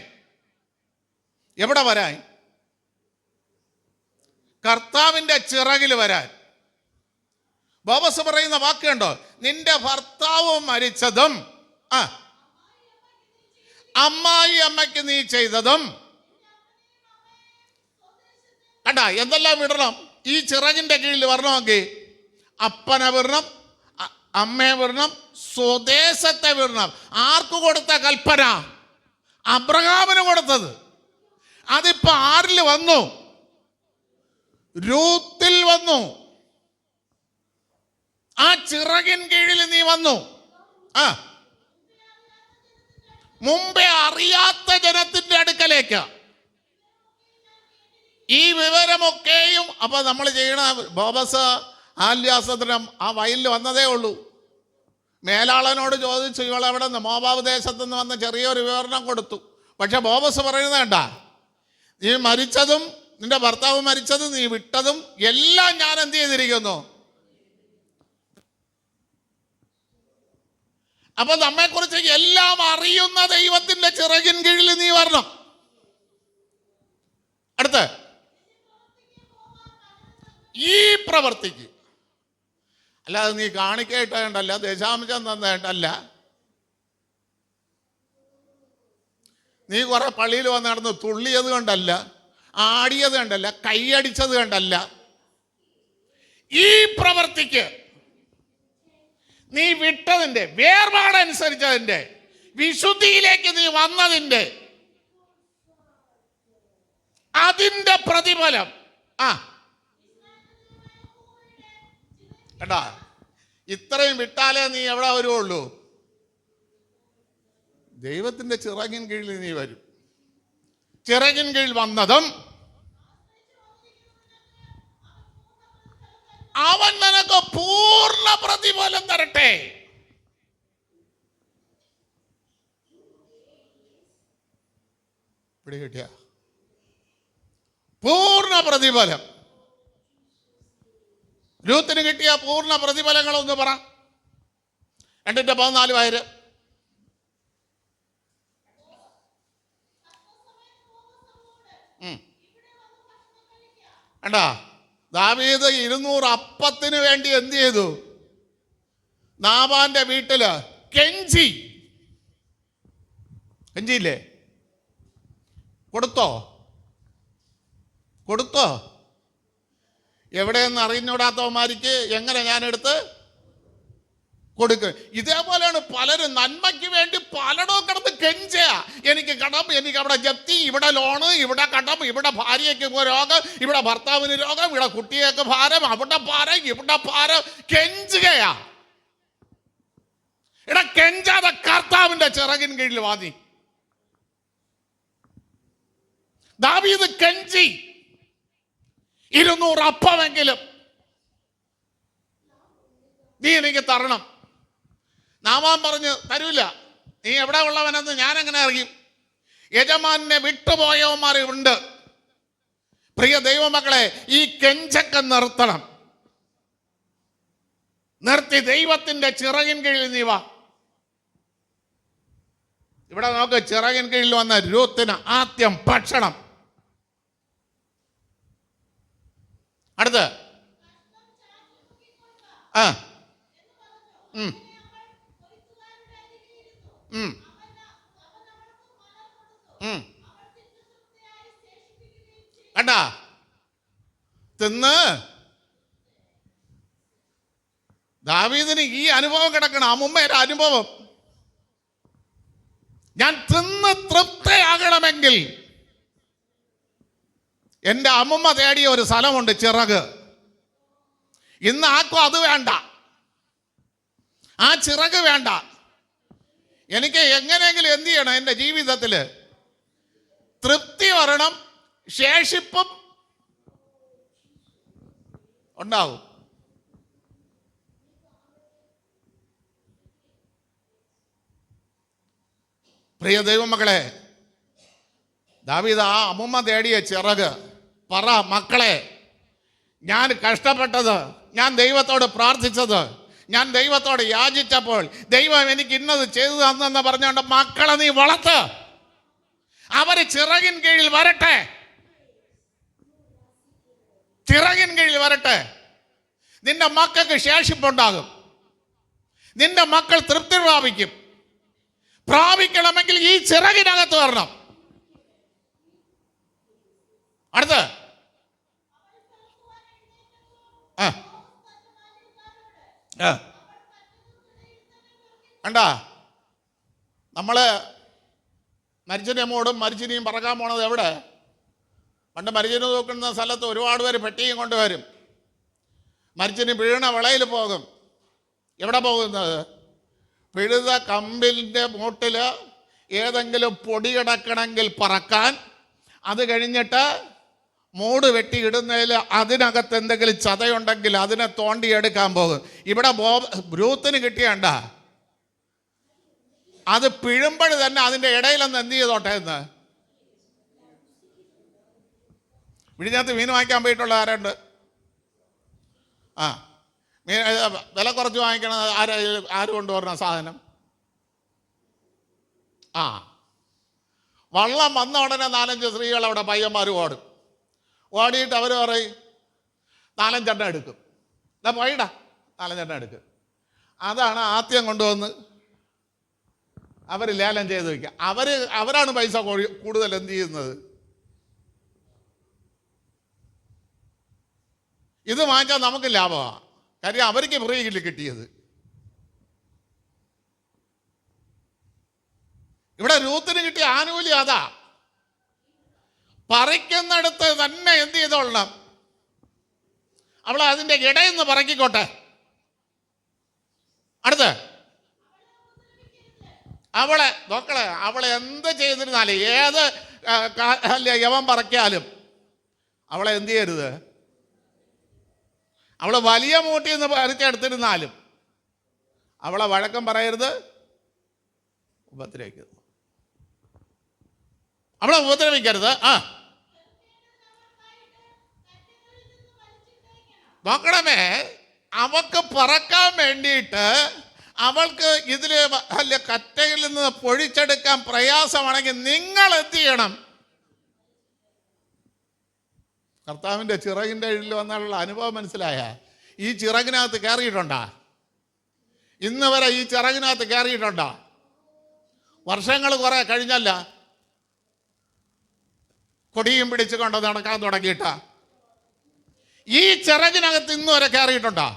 എവിടെ വരാൻ? കർത്താവിൻ്റെ ചിറകിൽ വരാൻ. ബോബസ് പറയുന്ന വാക്കുണ്ടോ? നിന്റെ ഭർത്താവ് മരിച്ചതും അമ്മായി അമ്മയ്ക്ക് നീ ചെയ്തതും കണ്ട. എന്തെല്ലാം വിടണം? ഈ ചിറകിൻ്റെ കീഴിൽ വരണമെങ്കിൽ അപ്പനെ വിടണം, അമ്മയെ വിടണം, സ്വദേശത്തെ വിടണം. ആർക്ക് കൊടുത്ത കൽപ്പന? അബ്രഹാമിന് കൊടുത്തത്. അതിപ്പോ ആരിൽ വന്നു? രൂത്തിൽ വന്നു. ആ ചിറകിൻ കീഴിൽ നീ വന്നു. മുമ്പേ അറിയാത്ത ജനത്തിന്റെ അടുക്കലേക്ക് ഈ വിവരമൊക്കെയും. അപ്പൊ നമ്മൾ ചെയ്യണ ബോബസ് ആല്യാസത്രം ആ വയലിൽ വന്നതേ ഉള്ളൂ. മേലാളനോട് ചോദിച്ചു, ഇവളെവിടെ നിന്ന്? മോവാബ് ദേശത്തുനിന്ന് വന്ന ചെറിയൊരു വിവരണം കൊടുത്തു. പക്ഷെ ബോബസ് പറയുന്നത് വേണ്ട, നീ മരിച്ചതും നിന്റെ ഭർത്താവ് മരിച്ചതും നീ വിട്ടതും എല്ലാം ഞാൻ എന്ത് ചെയ്തിരിക്കുന്നു. അപ്പൊ നമ്മെക്കുറിച്ച് എല്ലാം അറിയുന്ന ദൈവത്തിന്റെ ചിറകിൻ കീഴിൽ നീ വരണം. അടുത്ത് ഈ പ്രവർത്തിക്ക്. അല്ലാതെ നീ കാണിക്കേണ്ടല്ല, ദശാംശം തന്നേണ്ടല്ല, നീ കുറെ പള്ളിയിൽ വന്ന് നടന്ന് തുള്ളിയത് കണ്ടല്ല, ആടിയത് കണ്ടല്ല, കൈയടിച്ചത് കണ്ടല്ല. ഈ പ്രവർത്തിക്ക് നീ വിട്ടതിൻ്റെ, വേർപാടനുസരിച്ചതിൻ്റെ, വിശുദ്ധിയിലേക്ക് നീ വന്നതിൻ്റെ അതിൻ്റെ പ്രതിഫലം കേട്ടാ. ഇത്രയും വിട്ടാലേ നീ എവിടെ വരുവുള്ളൂ? ദൈവത്തിൻ്റെ ചിറകിൻ കീഴിൽ നീ വരും. ചിറകിൻ കീഴിൽ വന്നതും അവൻ നിനക്ക് പൂർണ്ണ പ്രതിഫലം തരട്ടെ. ഇവിടെ കിട്ടിയ പൂർണ്ണ പ്രതിഫലം. രൂത്തിന് കിട്ടിയ പൂർണ്ണ പ്രതിഫലങ്ങളൊന്ന് പറ. 2:14 വായര്. കണ്ടാ, ദാവീദ് 200 അപ്പത്തിന് വേണ്ടി എന്ത് ചെയ്തു? നാബാന്റെ വീട്ടില് കെഞ്ചിയില്ലേ? കൊടുത്തോ? എവിടെയെന്ന് അറിഞ്ഞൂടാത്തവന്മാർക്ക് എങ്ങനെ ഞാനെടുത്ത് കൊടുക്കുക? ഇതേപോലെയാണ് പലരും നന്മയ്ക്ക് വേണ്ടി പലയിടവും കിടന്ന് കെഞ്ചയാ. എനിക്ക് കടം, എനിക്ക് അവിടെ ജപ്തി, ഇവിടെ ലോണ്, ഇവിടെ കടം, ഇവിടെ ഭാര്യയ്ക്ക് രോഗം, ഇവിടെ ഭർത്താവിന് രോഗം, ഇവിടെ കുട്ടികൾക്ക് ഭാരം, അവിടെ ഭാരം, ഇവിടെ ഭാരം. കെഞ്ചുകയാ. കെഞ്ചാതെ കർത്താവിന്റെ ചിറകിൻ കീഴിൽ വാതി. ദാവീദ് കെഞ്ചി 200 അപ്പമെങ്കിലും നീ എനിക്ക് തരണം. നാമാൻ പറഞ്ഞു തരൂല. നീ എവിടെ ഉള്ളവനെന്ന് ഞാൻ എങ്ങനെ അറിയും? യജമാനെ വിട്ടുപോയവന്മാർ ഉണ്ട്. പ്രിയ ദൈവമക്കളെ, ഈ കെഞ്ചൊക്കെ നിർത്തണം. നിർത്തി ദൈവത്തിന്റെ ചിറകിൻ കീഴിൽ നീ വാ. ഇവിടെ നോക്ക്, ചിറകിൻ കീഴിൽ വന്ന രൂത്തിന് ആദ്യം ഭക്ഷണം. അടുത്ത് കണ്ടാ തിന്ന്. ദാവീദിന് ഈ അനുഭവം കിടക്കണം, അമ്മുമ്മയുടെ അനുഭവം. ഞാൻ തിന്ന് തൃപ്തയാകണമെങ്കിൽ എൻ്റെ അമ്മുമ്മ തേടിയ ഒരു സ്ഥലമുണ്ട്, ചിറക്. ഇന്ന് ആർക്കും അത് വേണ്ട, ആ ചിറക് വേണ്ട. എനിക്ക് എങ്ങനെയെങ്കിലും എന്ത് ചെയ്യണം? എൻ്റെ ജീവിതത്തിൽ തൃപ്തി വരണം, ശേഷിപ്പും ഉണ്ടാവും. പ്രിയ ദൈവമക്കളെ, ദാവീദ് ആ അമ്മുമ്മ തേടിയ ചിറക്. പറ മക്കളെ, ഞാൻ കഷ്ടപ്പെട്ടത്, ഞാൻ ദൈവത്തോട് പ്രാർത്ഥിച്ചത്, ഞാൻ ദൈവത്തോട് യാചിച്ചപ്പോൾ ദൈവം എനിക്ക് ഇന്നത് ചെയ്തു തന്നെന്ന് പറഞ്ഞുകൊണ്ട് മക്കളെ നീ വളർത്ത്. അവര് ചിറകിൻ കീഴിൽ വരട്ടെ, ചിറകിൻ കീഴിൽ വരട്ടെ. നിന്റെ മക്കൾക്ക് ശേഷിപ്പുണ്ടാകും, നിന്റെ മക്കൾ തൃപ്തി പ്രാപിക്കണമെങ്കിൽ ഈ ചിറകിനകത്ത് വരണം. അടുത്ത് കണ്ടാ, നമ്മള് മരിച്ചിനെ മൂടും, മരിച്ചിനെയും പറക്കാൻ പോണത് എവിടെ? പണ്ട് മരിച്ചിന് നോക്കുന്ന സ്ഥലത്ത് ഒരുപാട് പേര് പെട്ടിയും കൊണ്ടുവരും. മരിച്ചിന് വീണ വിളയിൽ പോകും. എവിടെ പോകുന്നത്? പിഴുത കമ്പിൻ്റെ മൂട്ടിൽ ഏതെങ്കിലും പൊടി കിടക്കണമെങ്കിൽ പറക്കാൻ, അത് കഴിഞ്ഞിട്ട് മൂട് വെട്ടി ഇടുന്നതിൽ അതിനകത്ത് എന്തെങ്കിലും ചതയുണ്ടെങ്കിൽ അതിനെ തോണ്ടിയെടുക്കാൻ പോകും. ഇവിടെ ബ്രൂത്തിന് കിട്ടിയണ്ട, അത് പിഴുമ്പോൾ തന്നെ അതിൻ്റെ ഇടയിലൊന്ന് എന്ത് ചെയ്തോട്ടെ എന്ന്. വിഴിഞ്ഞത്ത് മീൻ വാങ്ങിക്കാൻ പോയിട്ടുള്ള ആരുണ്ട്? മീൻ വില കുറച്ച് വാങ്ങിക്കണത് ആര് കൊണ്ടുവരണം സാധനം? വള്ളം വന്ന ഉടനെ 4-5 സ്ത്രീകൾ അവിടെ പയ്യന്മാർ ഓടിയിട്ട് അവർ പറയും 4-5 എണ്ണം എടുക്കും. പോയിടാ 4-5 എണ്ണം എടുക്കും. അതാണ് ആദ്യം കൊണ്ടുവന്ന് അവർ ലേലം ചെയ്ത് വയ്ക്കുക. അവരാണ് പൈസ കൂടുതൽ എന്ത് ചെയ്യുന്നത്. ഇത് വാങ്ങിച്ചാൽ നമുക്ക് ലാഭമാണ്, കാര്യം അവർക്ക് ഫ്രീ കിട്ടിയത്. ഇവിടെ രൂത്തിന് കിട്ടിയ ആനുകൂല്യം അതാ. പറിക്കുന്നിടത്ത് തന്നെ എന്ത് ചെയ്തോളണം, അവളെ അതിൻ്റെ ഇടയിൽ നിന്ന് പറക്കിക്കോട്ടെ. അടുത്ത് അവളെ നോക്കളെ, അവളെ എന്ത് ചെയ്തിരുന്നാലും, ഏത് യവൻ പറക്കിയാലും അവളെ എന്ത് ചെയ്യരുത്. അവളെ വലിയ മൂട്ടിൽ നിന്ന് പറിച്ചെടുത്തിരുന്നാലും അവളെ വഴക്കം പറയരുത്, ഉപദ്രവിക്കരുത്. അവളെ ഉപദ്രവിക്കരുത്. നോക്കണമേ, അവൾക്ക് പറക്കാൻ വേണ്ടിയിട്ട് അവൾക്ക് ഇതിൽ കറ്റയിൽ നിന്ന് പൊഴിച്ചെടുക്കാൻ പ്രയാസമാണെങ്കിൽ നിങ്ങൾ എന്ത് ചെയ്യണം? കർത്താവിൻ്റെ ചിറകിൻ്റെ കീഴിൽ വന്നുള്ള അനുഭവം മനസ്സിലായ? ഈ ചിറകിനകത്ത് കയറിയിട്ടുണ്ടാ? ഇന്ന് വരെ ഈ ചിറകിനകത്ത് കയറിയിട്ടുണ്ടോ? വർഷങ്ങൾ കുറെ കഴിഞ്ഞല്ല, കൊടിയും പിടിച്ചു കൊണ്ട് നടക്കാൻ തുടങ്ങിയിട്ട ഈ ചിറകിനകത്ത് ഇന്ന് വരെ കയറിയിട്ടുണ്ടോ?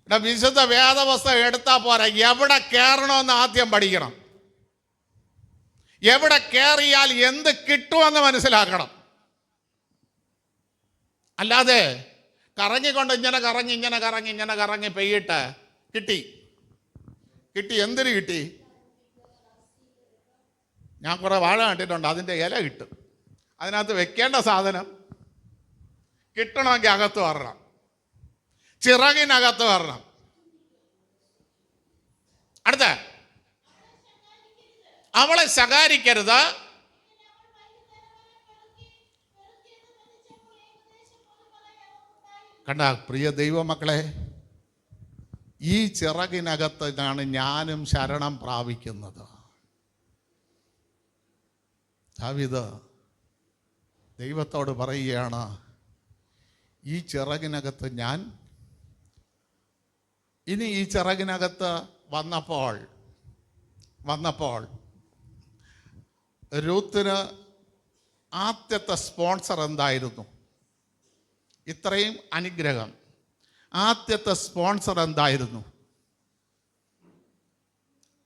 ഇവിടെ വിശുദ്ധ വേദപുസ്തകം എടുത്താൽ പോരാ, എവിടെ കയറണമെന്ന് ആദ്യം പഠിക്കണം. എവിടെ കയറിയാൽ എന്ത് കിട്ടുമെന്ന് മനസ്സിലാക്കണം. അല്ലാതെ കറങ്ങിക്കൊണ്ട് ഇങ്ങനെ കറങ്ങി പെയ്യിട്ട് കിട്ടി എന്തിന് കിട്ടി? ഞാൻ കുറേ വാഴ കണ്ടിട്ടുണ്ട്, അതിൻ്റെ ഇല കിട്ടും. അതിനകത്ത് വെക്കേണ്ട സാധനം കിട്ടണമെങ്കിൽ അകത്ത് വരണം, ചിറകിനകത്ത് വരണം. അടുത്ത, അവളെ ശകാരിക്കരുത്. കണ്ട പ്രിയ ദൈവമക്കളെ, ഈ ചിറകിനകത്താണ് ഞാനും ശരണം പ്രാപിക്കുന്നത്. ദാവീദ് ദൈവത്തോട് പറയുകയാണ്, ഈ ചിറകിനകത്ത് ഞാൻ ഇനി ഈ ചിറകിനകത്ത് വന്നപ്പോൾ രൂത്തിന് ആദ്യത്തെ സ്പോൺസർ എന്തായിരുന്നു? ഇത്രയും അനുഗ്രഹം ആദ്യത്തെ സ്പോൺസർ എന്തായിരുന്നു?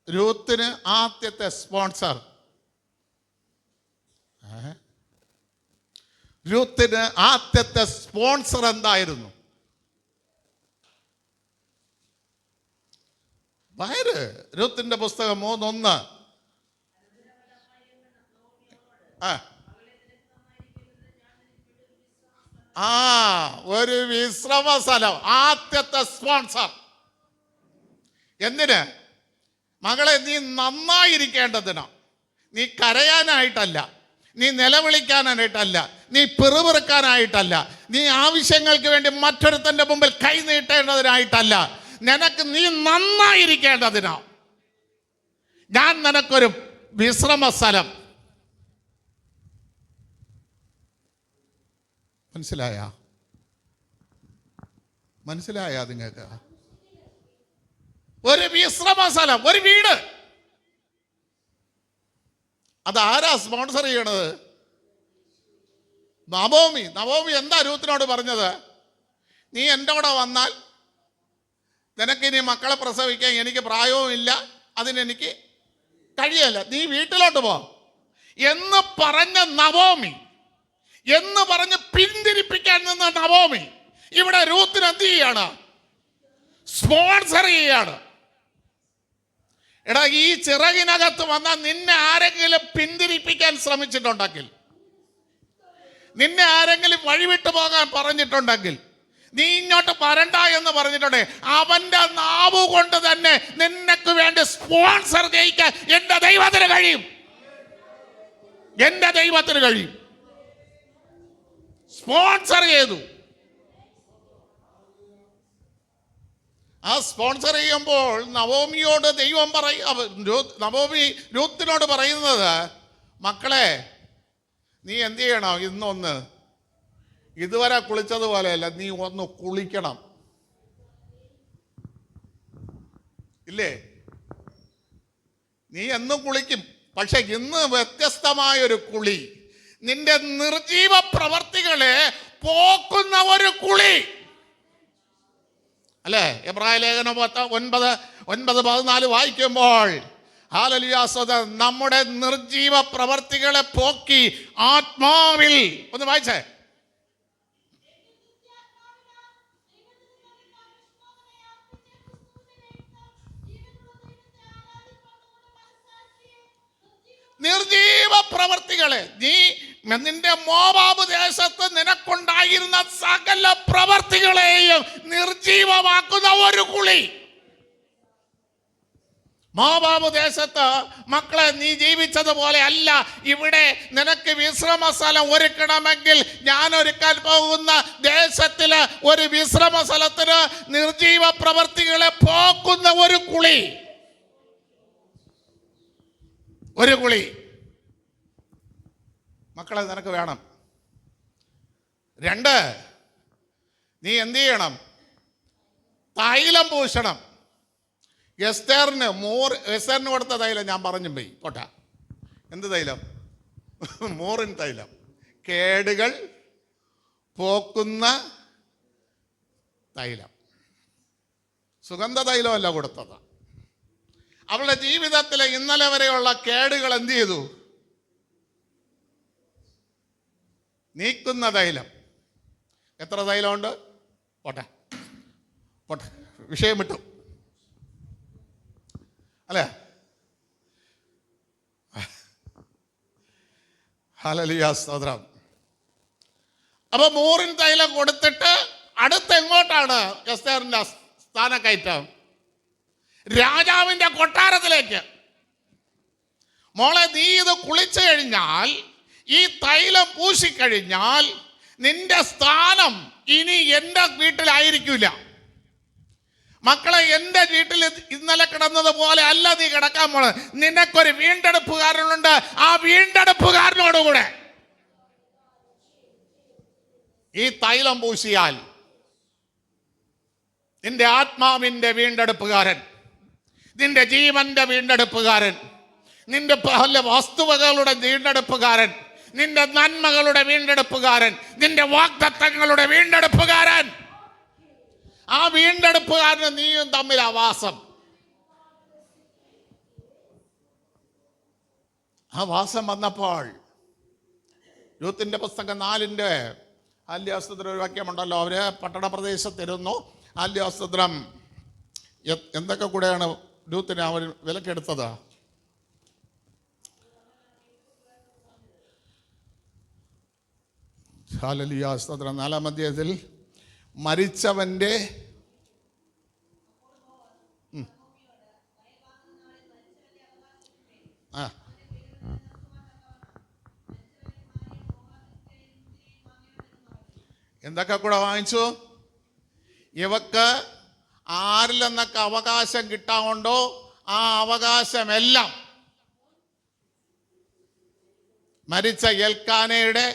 രൂത്തിന് ആദ്യത്തെ സ്പോൺസർ എന്തായിരുന്നു? വയറ്. രൂത്തിന്റെ പുസ്തകം 3:1. ഒരു വിശ്രമ സ്ഥലം, ആദ്യത്തെ സ്പോൺസർ. എന്തിന്? മകളെ, നീ നന്നായിരിക്കേണ്ടതിനാ. നീ കരയാനായിട്ടല്ല, നീ നിലവിളിക്കാനായിട്ടല്ല, നീ പിറുപിറുക്കാനായിട്ടല്ല, നീ ആവശ്യങ്ങൾക്ക് വേണ്ടി മറ്റൊരുത്തൻ്റെ മുമ്പിൽ കൈ നീട്ടേണ്ടതിനായിട്ടല്ല, നീ നന്നായിരിക്കേണ്ടതിനാ ഞാൻ നിനക്കൊരു വിശ്രമ സ്ഥലം. മനസ്സിലായ നിങ്ങൾക്ക്? ഒരു വിശ്രമ സ്ഥലം, ഒരു വീട്. അതാരാ സ്പോൺസർ ചെയ്യണത്? നവോമി എന്താ രൂത്തിനോട് പറഞ്ഞത്? നീ എൻ്റെ കൂടെ വന്നാൽ നിനക്കിനി മക്കളെ പ്രസവിക്കാൻ എനിക്ക് പ്രായവും ഇല്ല, അതിനെനിക്ക് കഴിയല്ല, നീ വീട്ടിലോട്ട് പോ എന്ന് പറഞ്ഞ നവോമി, എന്ന് പറഞ്ഞ് പിന്തിരിപ്പിക്കാൻ നിന്ന നവോമി ഇവിടെ രൂത്തിന് എന്ത് ചെയ്യാണ്? സ്പോൺസർ ചെയ്യാണ്. എടാ, ഈ ചിറകിനകത്ത് വന്നാൽ നിന്നെ ആരെങ്കിലും പിന്തിരിപ്പിക്കാൻ ശ്രമിച്ചിട്ടുണ്ടെങ്കിൽ, നിന്നെ ആരെങ്കിലും വഴിവിട്ടു പോകാൻ പറഞ്ഞിട്ടുണ്ടെങ്കിൽ, നീ ഇങ്ങോട്ട് വരണ്ട എന്ന് പറഞ്ഞിട്ടുണ്ടെങ്കിൽ, അവന്റെ നാവ് കൊണ്ട് തന്നെ നിനക്ക് വേണ്ടി സ്പോൺസർ ചെയ്യിക്കാൻ എന്റെ ദൈവത്തിന് കഴിയും. സ്പോൺസർ ചെയ്തു. ആ സ്പോൺസർ ചെയ്യുമ്പോൾ നവോമിയോട് ദൈവം നവോമി രൂത്തിനോട് പറയുന്നത്, മക്കളെ, നീ എന്ത് ചെയ്യണം? ഇന്നൊന്ന് ഇതുവരെ കുളിച്ചതുപോലെയല്ല, നീ ഒന്ന് കുളിക്കണം. ഇല്ലേ? നീ എന്നും കുളിക്കും, പക്ഷെ ഇന്ന് വ്യത്യസ്തമായൊരു കുളി, നിന്റെ നിർജീവ പ്രവർത്തികളെ പോക്കുന്ന ഒരു കുളി. അല്ലേ? എബ്രായ ലേഖനം 9:14 വായിക്കുമ്പോൾ, ഹല്ലേലൂയ, നമ്മുടെ നിർജീവ പ്രവർത്തികളെ പോക്കി ആത്മാവിൽ, ഒന്ന് വായിച്ചേ, നിർജീവ പ്രവർത്തികളെ, നിന്റെ മോവാബ് ദേശത്ത് നിനക്കുണ്ടായിരുന്ന സകല പ്രവർത്തികളെയും നിർജീവമാക്കുന്ന ഒരു കുളി. മോവാബ് ദേശത്ത് മക്കളെ നീ ജീവിച്ചതുപോലെ അല്ല. ഇവിടെ നിനക്ക് വിശ്രമ സ്ഥലം ഒരുക്കണമെങ്കിൽ ഞാൻ ഒരുക്കാൻ പോകുന്ന ദേശത്തില് ഒരു വിശ്രമ സ്ഥലത്തിന് നിർജീവ പ്രവർത്തികളെ പോക്കുന്ന ഒരു കുളി. മക്കളെ നിനക്ക് വേണം. 2, നീ എന്ത് ചെയ്യണം? തൈലം പൂശണം. എസ്തേറിന് കൊടുത്ത തൈലം ഞാൻ പറഞ്ഞും പോയി പോട്ടെ. എന്ത് തൈലം? മൂറിൻ തൈലം. കേടുകൾ പോക്കുന്ന തൈലം. സുഗന്ധ തൈലമല്ല കൊടുത്തത്. അവളുടെ ജീവിതത്തിലെ ഇന്നലെ വരെയുള്ള കേടുകൾ എന്ത് ചെയ്തു? നീക്കുന്ന തൈലം. എത്ര തൈലമുണ്ട്? പോട്ടെ പോട്ടെ, വിഷയം വിട്ടു അല്ലേ? ഹല്ലേലൂയ, സ്തോത്രം. അപ്പൊ മൂറിൻ തൈലം കൊടുത്തിട്ട് അടുത്ത് എങ്ങോട്ടാണ് എസ്തേറിന്റെ സ്ഥാനക്കയറ്റം? രാജാവിന്റെ കൊട്ടാരത്തിലേക്ക്. മോളെ, നീ ഇത് കുളിച്ചു കഴിഞ്ഞാൽ, ഈ തൈലം പൂശിക്കഴിഞ്ഞാൽ നിന്റെ സ്ഥാനം ഇനി എൻ്റെ വീട്ടിലായിരിക്കില്ല. മക്കളെ, എൻ്റെ വീട്ടിൽ ഇന്നലെ കിടന്നതുപോലെ അല്ല നീ കിടക്കാൻ പോണത്. നിനക്കൊരു വീണ്ടെടുപ്പുകാരനുണ്ട്. ആ വീണ്ടെടുപ്പുകാരനോടുകൂടെ ഈ തൈലം പൂശിയാൽ നിന്റെ ആത്മാവിൻ്റെ വീണ്ടെടുപ്പുകാരൻ, നിന്റെ ജീവന്റെ വീണ്ടെടുപ്പുകാരൻ, നിന്റെ വസ്തുവകകളുടെ വീണ്ടെടുപ്പുകാരൻ, നിന്റെ നന്മകളുടെ വീണ്ടെടുപ്പുകാരൻ, നിന്റെ വാഗ്ദത്തങ്ങളുടെ വീണ്ടെടുപ്പുകാരൻ, ആ വീണ്ടെടുപ്പുകാരന് നീയും തമ്മിൽ ആവാസം. ആ വാസം വന്നപ്പോൾ രൂത്തിന്റെ പുസ്തകം 4 ആല്യസ്തോത്രം ഒരു വാക്യമുണ്ടല്ലോ. അവര് പട്ടണപ്രദേശത്തിരുന്നു. ആല്യസ്തോത്രം എന്തൊക്കെ കൂടെയാണ് രൂത്തിനെ അവർ വിലക്കെടുത്തത്? ഹല്ലേലൂയ, സ്തോത്രം. 4-ാം അധ്യായത്തിൽ മരിച്ചവൻ്റെ എന്തൊക്കെ കൂടെ വാങ്ങിച്ചു? ഇവക്ക് ആരിൽ നിന്നൊക്കെ അവകാശം കിട്ടാറുണ്ടോ ആ അവകാശമെല്ലാം മരിച്ച എൽക്കാനയുടെ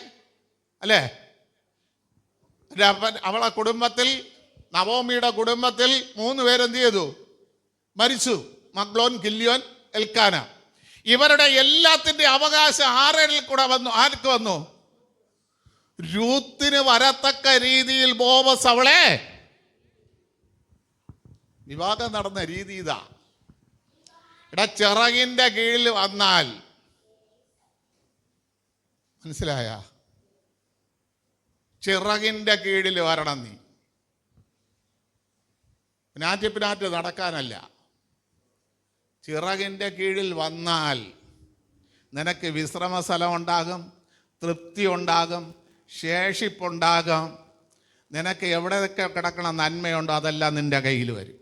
അല്ലേ, അവളെ കുടുംബത്തിൽ, നവോമിയുടെ കുടുംബത്തിൽ 3 പേരെന്ത് ചെയ്തു? മരിച്ചു. മഗ്ലോൻ, ഗില്യോൻ, എൽക്കാന. ഇവരുടെ എല്ലാത്തിൻ്റെ അവകാശം ആരിൽ കൂടെ വന്നു? ആർക്ക് വന്നു? രൂത്തിന് വരത്തക്ക രീതിയിൽ ബോവസ് അവളെ വിവാഹം നടന്ന രീതി ഇതാ. ചിറകിന്റെ കീഴിൽ വന്നാൽ, മനസ്സിലായ? ചിറകിന്റെ കീഴിൽ വരണം നീ. പിനാറ്റ് നടക്കാനല്ല. ചിറകിന്റെ കീഴിൽ വന്നാൽ നിനക്ക് വിശ്രമ സ്ഥലം ഉണ്ടാകും, തൃപ്തി ഉണ്ടാകും, ശേഷിപ്പുണ്ടാകും. നിനക്ക് എവിടെയൊക്കെ കിടക്കണ നന്മയുണ്ടോ അതെല്ലാം നിന്റെ കയ്യിൽ വരും.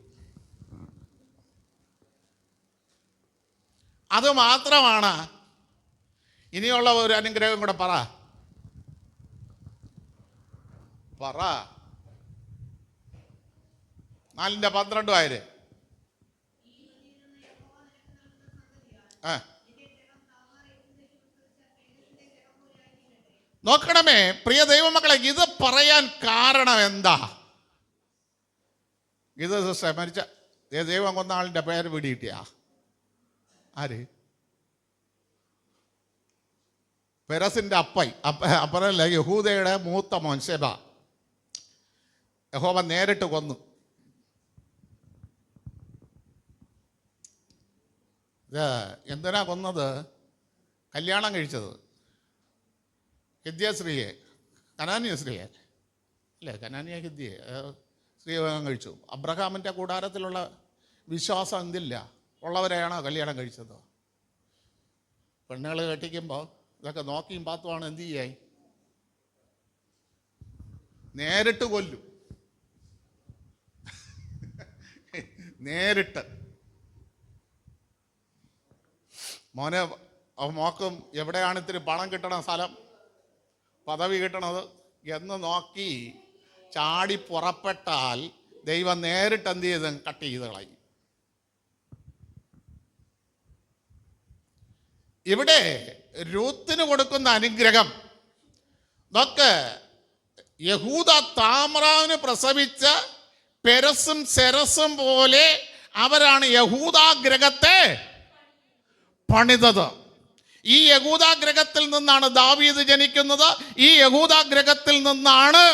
അത് മാത്രമാണ്. ഇനിയുള്ള ഒരു അനുഗ്രഹം കൂടെ പറ. 4:12 നോക്കണമേ പ്രിയ ദൈവമക്കളെ, ഇത് പറയാൻ കാരണം എന്താ? ഇത് മരിച്ച ദൈവം കൊന്ന ആളിൻ്റെ പേര് പിടികിട്ടിയാ? ആര്? പെരസിന്റെ അപ്പനല്ല, യഹൂദയുടെ മൂത്ത മോൻ ശെബ. യഹോവ നേരിട്ട് കൊന്നു. എന്തിനാ കൊന്നത്? കല്യാണം കഴിച്ചത് ഹിദ്യ സ്ത്രീയെ, കനാന്യ സ്ത്രീയെ അല്ലേ, കനാന്യ ഹിദ്യയെ സ്ത്രീ വിവാഹം കഴിച്ചു. അബ്രഹാമിൻ്റെ കൂടാരത്തിലുള്ള വിശ്വാസം എന്തില്ല ഉള്ളവരെയാണോ കല്യാണം കഴിച്ചത്? പെണ്ണുകൾ കെട്ടിക്കുമ്പോൾ ഇതൊക്കെ നോക്കിയും പാത്തുമാണ് എന്ത് ചെയ്യായി? നേരിട്ട് കൊല്ലും. നേരിട്ട് മോനെ മോക്കും എവിടെയാണ് ഇത്തിരി പണം കിട്ടണ സ്ഥലം, പദവി കിട്ടണത് എന്ന് നോക്കി ചാടി പുറപ്പെട്ടാൽ ദൈവം നേരിട്ട് എന്ത് ചെയ്ത് കട്ട് ചെയ്ത് കളയും. ഇവിടെ രൂത്തിന് കൊടുക്കുന്ന അനുഗ്രഹം നോക്ക്. യഹൂദ താമ്രാവിന് പ്രസവിച്ച പെരസും സെരസും പോലെ അവരാണ് യഹൂദാഗ്രഹത്തെ പണിതത്. ഈ യഹൂദാഗ്രഹത്തിൽ നിന്നാണ് ദാവീദ് ജനിക്കുന്നത്. ഈ യഹൂദാഗ്രഹത്തിൽ നിന്നാണ്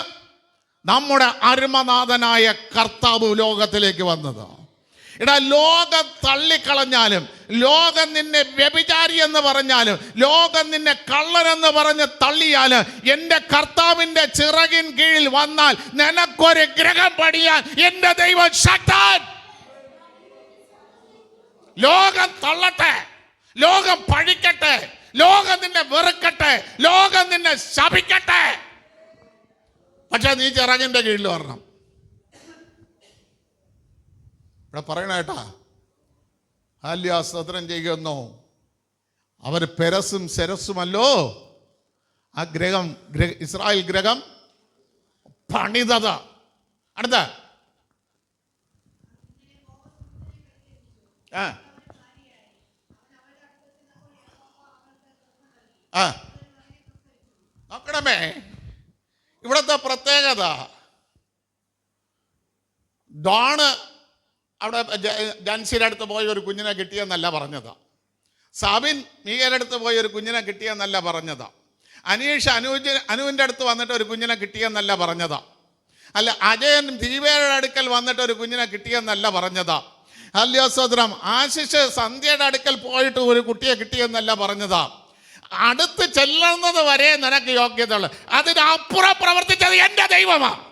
നമ്മുടെ അരുമനാഥനായ കർത്താവ് ലോകത്തിലേക്ക് വന്നത്. എടാ, ലോകം തള്ളിക്കളഞ്ഞാലും, ലോകം നിന്നെ വ്യഭിചാരി എന്ന് പറഞ്ഞാലും, ലോകം നിന്നെ കള്ളനെന്ന് പറഞ്ഞ് തള്ളിയാലും, എൻ്റെ കർത്താവിൻ്റെ ചിറകിൻ കീഴിൽ വന്നാൽ നിനക്കൊരു ഗ്രഹം പണിയാൻ എൻ്റെ ദൈവം ശക്തൻ. ലോകം തള്ളട്ടെ, ലോകം പഴിക്കട്ടെ, ലോകം നിന്നെ വെറുക്കട്ടെ, ലോകം നിന്നെ ശപിക്കട്ടെ, പക്ഷെ നീ ചിറകിൻ്റെ കീഴിൽ വരണം. ഇവിടെ പറയണ കേട്ടാ, ഹാല്യ സ്തോത്രം ചെയ്യുന്നു. അവർ പെരസും സെരസുമല്ലോ ആ ഗ്രഹം, ഇസ്രായേൽ ഗ്രഹം പണിതത്. അടുത്ത നോക്കണമേ, ഇവിടുത്തെ പ്രത്യേകത, ഡോണ് അവിടെ ജാൻസിയുടെ അടുത്ത് പോയി ഒരു കുഞ്ഞിനെ കിട്ടിയെന്നല്ല പറഞ്ഞത്. സാബിൻ മീകയുടെ അടുത്ത് പോയി ഒരു കുഞ്ഞിനെ കിട്ടിയെന്നല്ല പറഞ്ഞത്. അനീഷ് അനുവിൻ്റെ അടുത്ത് വന്നിട്ട് ഒരു കുഞ്ഞിനെ കിട്ടിയെന്നല്ല പറഞ്ഞത്. അല്ല, അജയൻ ദീപയുടെ അടുക്കൽ വന്നിട്ട് ഒരു കുഞ്ഞിനെ കിട്ടിയെന്നല്ല പറഞ്ഞത്. ഹല്യോസ്തോത്രം. ആശിഷ് സന്ധ്യയുടെ അടുക്കൽ പോയിട്ട് ഒരു കുട്ടിയെ കിട്ടിയെന്നല്ല പറഞ്ഞത്. അടുത്ത് ചെല്ലുന്നത് വരെ നിനക്ക് യോഗ്യതയുള്ളു. അതിനപ്പുറം പ്രവർത്തിച്ചത് എൻ്റെ ദൈവമാണ്.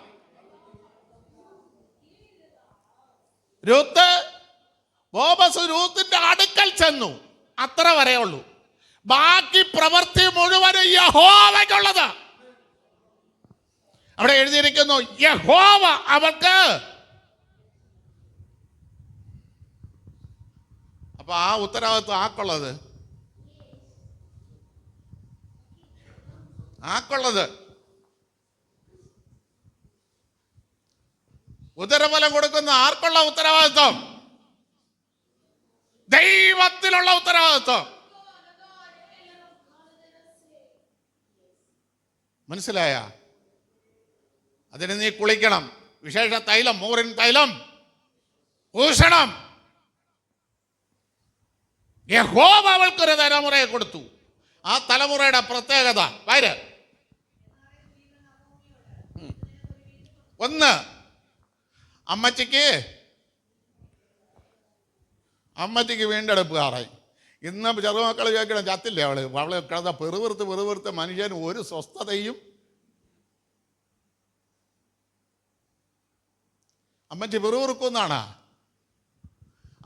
ബോബസ് രൂത്തിന്റെ അടുക്കൽ ചെന്നു, അത്ര വരെ ഉള്ളൂ. ബാക്കി പ്രവൃത്തി മുഴുവനും യഹോവയ്ക്കുള്ളത്. അവിടെ എഴുതിയിരിക്കുന്നു, യഹോവ അവർക്ക്. അപ്പൊ ആ ഉത്തരവാദിത്വം ആക്കുള്ളത് ഉദരഫലം കൊടുക്കുന്ന ആർക്കുള്ള ഉത്തരവാദിത്വം? ദൈവത്തിനുള്ള ഉത്തരവാദിത്വം. മനസ്സിലായ? അതിന് നീ കുളിക്കണം, വിശേഷ തൈലം, മൂറിൻ തൈലം പൂഷണം. യഹോവ അവൾക്കൊരു തലമുറയെ കൊടുത്തു. ആ തലമുറയുടെ പ്രത്യേകത വരെ ഒന്ന്, അമ്മച്ചിക്ക് വീണ്ടെടുപ്പുകാറായി. ഇന്ന് ചെറുമക്കൾ ചോദിക്കണം, ചത്തില്ലേ അവള് കിടന്ന പെറുവിറുത്ത് മനുഷ്യന് ഒരു സ്വസ്ഥതയും. അമ്മച്ചി പെറുവിറുക്കുന്നാണ്.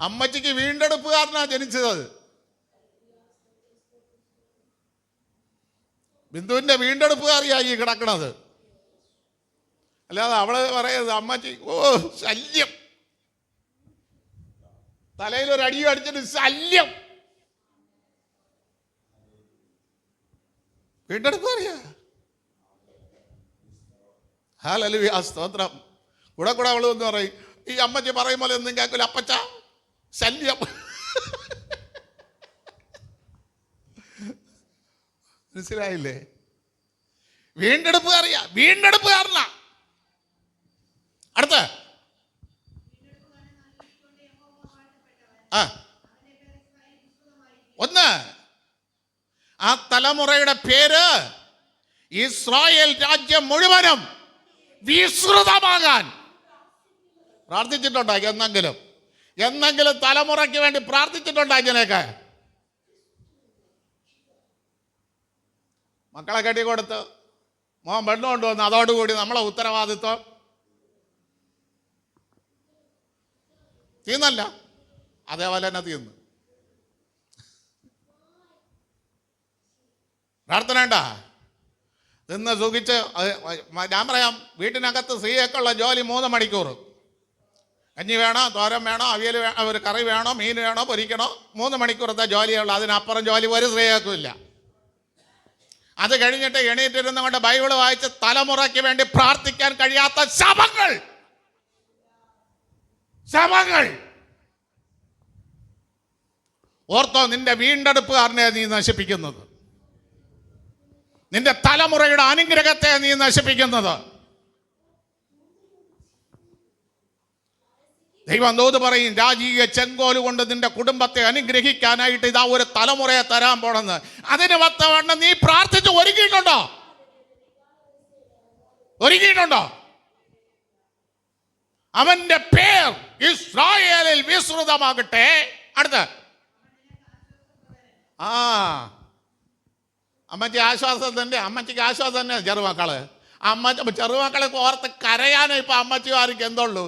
അമ്മച്ചിക്ക് വീണ്ടെടുപ്പുകാരനാ ജനിച്ചത്. ബിന്ദുവിൻ്റെ വീണ്ടെടുപ്പുകാരിയായി കിടക്കണത്. അല്ലാതെ അവള് പറയുന്നത് അമ്മച്ചി ശല്യം, തലയിലൊരടിയും അടിച്ചിട്ട് ശല്യം. വീണ്ടെടുപ്പുകാരിയാ. ഹല്ലേലൂയ, സ്തോത്രം. കൂടെ അവള് എന്ന് പറയും, ഈ അമ്മച്ചി പറയും പോലെ ഒന്നും കേൾക്കില്ല, അപ്പച്ച ശല്യം. മനസ്സിലായില്ലേ? വീണ്ടെടുപ്പുകാരനാ. അടുത്ത ഒന്ന്, ആ തലമുറയുടെ പേര് ഇസ്രായേൽ രാജ്യം മുഴുവനും വിസ്തൃതമാകാൻ പ്രാർത്ഥിച്ചിട്ടുണ്ടോ? എന്നെങ്കിലും തലമുറയ്ക്ക് വേണ്ടി പ്രാർത്ഥിച്ചിട്ടുണ്ടോ? ഇങ്ങനെയൊക്കെ മക്കളെ കെട്ടിക്കൊടുത്ത് മോൻ പെണ്ണ് കൊണ്ടുവന്ന് അതോടുകൂടി നമ്മളെ ഉത്തരവാദിത്വം തീർന്നല്ല, അതേപോലെ തന്നെ തീർന്നു. പ്രാർത്ഥന വേണ്ട, നിന്ന് സുഖിച്ച്. ഞാൻ പറയാം, വീട്ടിനകത്ത് സ്ത്രീയൊക്കെയുള്ള ജോലി 3 മണിക്കൂർ. കഞ്ഞി വേണോ, തോരൻ വേണോ, അവിയൽ ഒരു കറി വേണോ, മീൻ വേണോ, പൊരിക്കണോ, 3 മണിക്കൂറത്തെ ജോലിയുള്ളൂ. അതിനപ്പുറം ജോലി ഒരു സ്ത്രീകൾക്കും ഇല്ല. അത് കഴിഞ്ഞിട്ട് എണീറ്റിരുന്ന കൊണ്ട് ബൈബിള് വായിച്ച് തലമുറയ്ക്ക് വേണ്ടി പ്രാർത്ഥിക്കാൻ കഴിയാത്ത ശവങ്ങൾ ഓർത്തോ, നിന്റെ വീണ്ടെടുപ്പുകാരനെ നീ നശിപ്പിക്കുന്നത്, നിന്റെ തലമുറയുടെ അനുഗ്രഹത്തെ നീ നശിപ്പിക്കുന്നത്. ദൈവം ദൂത് പറയും, രാജീയ ചെങ്കോല് കൊണ്ട് നിന്റെ കുടുംബത്തെ അനുഗ്രഹിക്കാനായിട്ട് ഇതാ ഒരു തലമുറയെ തരാൻ പോണെന്ന്. അതിന് വത്തവണ്ണം നീ പ്രാർത്ഥിച്ച് ഒരുങ്ങിയിട്ടുണ്ടോ? ഒരുങ്ങിയിട്ടുണ്ടോ? അവന്റെ പേർ ഇസ്രായേലിൽ വിസ്തൃതമാകട്ടെ. അടുത്ത അമ്മച്ചി ആശ്വാസം തന്നെ, അമ്മച്ചിക്ക് ആശ്വാസം തന്നെ. ചെറുമക്കള് ചെറുമക്കളെ ഓർത്ത് കരയാനേ ഇപ്പൊ അമ്മച്ചിമാർക്ക് എന്തുള്ളൂ?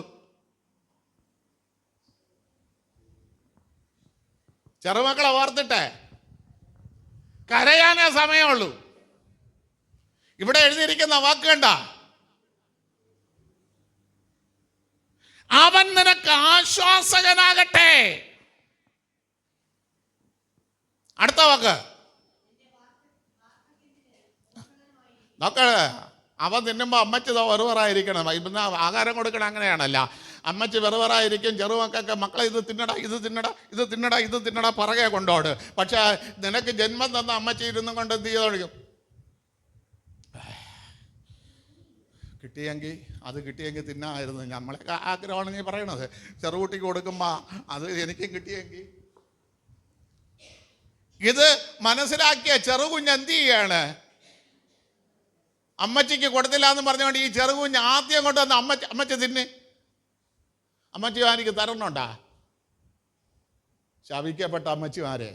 ചെറുമക്കളെ ഓർത്തിട്ടെ കരയാനേ സമയമുള്ളൂ. ഇവിടെ എഴുതിയിരിക്കുന്ന വാക്ക് കണ്ട, അവൻ നിനക്ക് ആശ്വാസകനാകട്ടെ. അടുത്ത വാക്ക് നോക്ക. അവൻ തിന്നുമ്പോൾ അമ്മച്ചി വെറുവറായിരിക്കണം. ഇന്ന് ആഹാരം കൊടുക്കണം, അങ്ങനെയാണല്ല. അമ്മച്ചി വെറുവറായിരിക്കും. ചെറുമക്കൊക്കെ മക്കളെ ഇത് തിന്നട, ഇത് തിന്നട, ഇത് തിന്നട, ഇത് തിന്നട പുറകെ കൊണ്ടോട്. പക്ഷെ നിനക്ക് ജന്മം തന്ന അമ്മച്ചി ഇരുന്നും കൊണ്ട് എന്ത് ചെയ്തോളിക്കും? കിട്ടിയെങ്കിൽ തിന്നായിരുന്നു. നമ്മളെ ആഗ്രഹമാണ് നീ പറയണത്. ചെറുകുട്ടിക്ക് കൊടുക്കുമ്പോൾ അത് എനിക്കും കിട്ടിയെങ്കിൽ. ഇത് മനസ്സിലാക്കിയ ചെറുകുഞ്ഞ് എന്ത് ചെയ്യാണ്? അമ്മച്ചിക്ക് കൊടുത്തില്ല എന്ന് പറഞ്ഞുകൊണ്ട് ഈ ചെറുകുഞ്ഞ് ആദ്യം കൊണ്ടുവന്ന് അമ്മച്ചി തിന്ന്. അമ്മച്ചിമാർക്ക് തരണുണ്ടാ? ശപിക്കപ്പെട്ട അമ്മച്ചിമാരെ.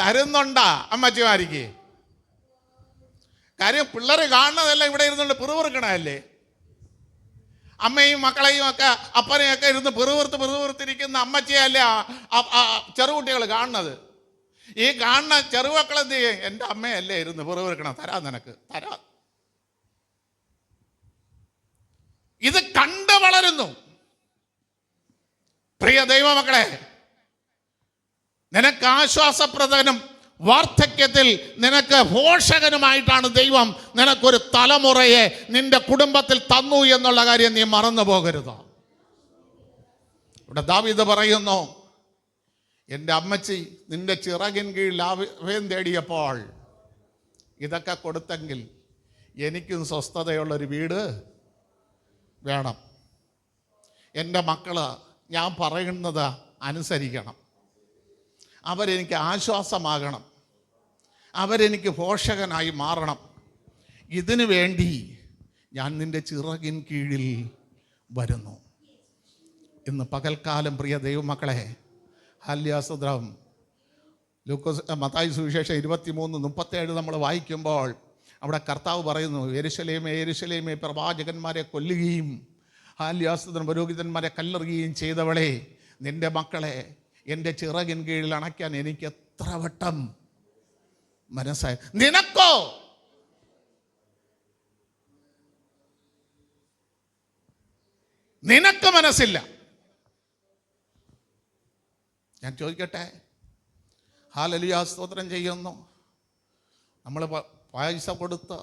തരുന്നുണ്ടാ അമ്മച്ചിമാർക്ക്? കാര്യം പിള്ളേർ കാണുന്നതെല്ലാം ഇവിടെ ഇരുന്നുകൊണ്ട് പിറുപിറുക്കണല്ലേ. അമ്മയും മക്കളെയും ഒക്കെ അപ്പനെയൊക്കെ ഇരുന്ന് പിറുപിറുത്തിരിക്കുന്ന അമ്മച്ചിയല്ലേ ചെറുകുട്ടികൾ കാണുന്നത്. ഈ കാണുന്ന ചെറുമക്കളെന്ത് ചെയ്യും? എൻ്റെ അമ്മയല്ലേ ഇരുന്ന് പിറുപിറുക്കണം, തരാം നിനക്ക് തരാം. ഇത് കണ്ടു വളരുന്നു. പ്രിയ ദൈവമക്കളെ, നിനക്ക് ആശ്വാസപ്രദനും വാർദ്ധക്യത്തിൽ നിനക്ക് പോഷകനുമായിട്ടാണ് ദൈവം നിനക്കൊരു തലമുറയെ നിന്റെ കുടുംബത്തിൽ തന്നു എന്നുള്ള കാര്യം നീ മറന്നു പോകരുത്. ഇവിടെ ദാവീദ് പറയുന്നു, എൻ്റെ അമ്മച്ചി നിന്റെ ചിറകിൻ കീഴിൽ അഭയം തേടിയപ്പോൾ ഇതൊക്കെ കൊടുത്തെങ്കിൽ എനിക്കും സ്വസ്ഥതയുള്ളൊരു വീട് വേണം. എൻ്റെ മക്കള് ഞാൻ പറയുന്നത് അനുസരിക്കണം. അവരെനിക്ക് ആശ്വാസമാകണം. അവരെനിക്ക് പോഷകനായി മാറണം. ഇതിനു വേണ്ടി ഞാൻ നിൻ്റെ ചിറകിൻ കീഴിൽ വരുന്നു. ഇന്ന് പകൽക്കാലം പ്രിയ ദൈവമക്കളെ, ഹല്യാസുദ്രം മത്തായി സുവിശേഷം 23:37 നമ്മൾ വായിക്കുമ്പോൾ അവിടെ കർത്താവ് പറയുന്നു, യെരൂശലേമേ യെരൂശലേമേ, പ്രവാചകന്മാരെ കൊല്ലുകയും ഹല്യാസുദ്രം പുരോഹിതന്മാരെ കല്ലെറിയുകയും ചെയ്തവളെ, നിൻ്റെ മക്കളെ എൻ്റെ ചിറകിൻ കീഴിൽ അണയ്ക്കാൻ എനിക്ക് എത്ര വട്ടം മനസ്സായി. നിനക്കോ? നിനക്ക് മനസ്സില്ല. ഞാൻ ചോദിക്കട്ടെ, ഹല്ലേലൂയ, സ്തോത്രം ചെയ്യുന്നു. നമ്മൾ പൈസ കൊടുത്ത്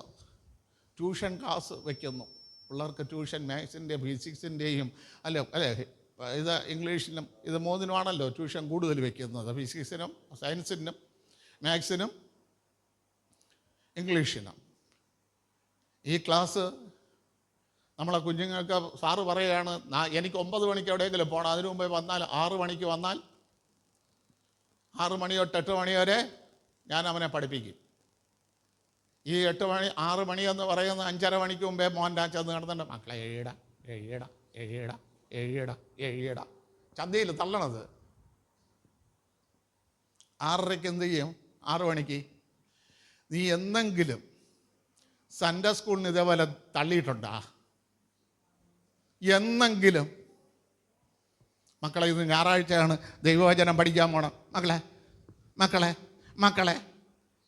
ട്യൂഷൻ ക്ലാസ് വയ്ക്കുന്നു. പിള്ളേർക്ക് ട്യൂഷൻ മാത്സിൻ്റെയും ഫിസിക്സിൻ്റെയും അല്ലേ ഇത് ഇംഗ്ലീഷിനും ഇത് മൂന്നിനുമാണല്ലോ ട്യൂഷൻ കൂടുതൽ വയ്ക്കുന്നത്. ഫിസിക്സിനും സയൻസിനും മാത്സിനും ഇംഗ്ലീഷിനും. ഈ ക്ലാസ് നമ്മളെ കുഞ്ഞുങ്ങൾക്ക് സാറ് പറയുകയാണ്, എനിക്ക് 9 മണിക്ക് എവിടെയെങ്കിലും പോകണം, അതിനു മുമ്പേ വന്നാൽ 6 മണിക്ക് വന്നാൽ 6 മണി തൊട്ട് 8 മണി വരെ ഞാൻ അവനെ പഠിപ്പിക്കും. ഈ 6 മണി എന്ന് പറയുന്ന 5:30 മണിക്ക് മുമ്പേ മോൻ്റെ ചെന്ന് നടന്നിട്ട് മക്കളെ എഴുയട ചന്തയിൽ തള്ളണത്. 6:30 എന്ത് ചെയ്യും? 6 മണിക്ക് നീ എന്നെങ്കിലും സൺഡേ സ്കൂളിന് ഇതേപോലെ തള്ളിയിട്ടുണ്ടാ? എന്നെങ്കിലും? മക്കളെ ഇത് ഞായറാഴ്ചയാണ്, ദൈവവചനം പഠിക്കാൻ പോണം. മക്കളെ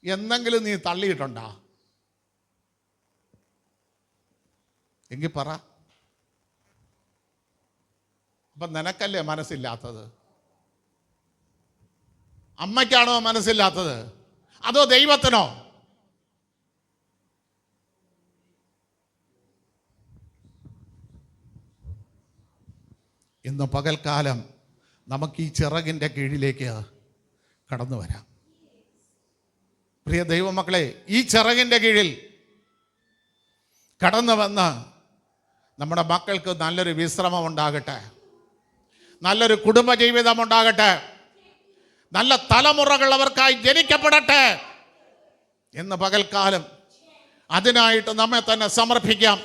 എന്നെങ്കിലും നീ തള്ളിയിട്ടുണ്ടാ? എങ്കിൽ പറ. അപ്പം നിനക്കല്ലേ മനസ്സില്ലാത്തത്? അമ്മയ്ക്കാണോ മനസ്സില്ലാത്തത്? അതോ ദൈവത്തിനോ? ഇന്ന് പകൽക്കാലം നമുക്ക് ഈ ചിറകിൻ്റെ കീഴിലേക്ക് കടന്നു വരാം. പ്രിയ ദൈവമക്കളെ, ഈ ചിറകിൻ്റെ കീഴിൽ കടന്നു വന്ന് നമ്മുടെ മക്കൾക്ക് നല്ലൊരു വിശ്രമം ഉണ്ടാകട്ടെ, നല്ലൊരു കുടുംബജീവിതം ഉണ്ടാകട്ടെ, നല്ല തലമുറകൾ അവർക്കായി ജനിക്കപ്പെടട്ടെ എന്ന് പകൽക്കാലം അതിനായിട്ട് നമ്മെ തന്നെ സമർപ്പിക്കാം.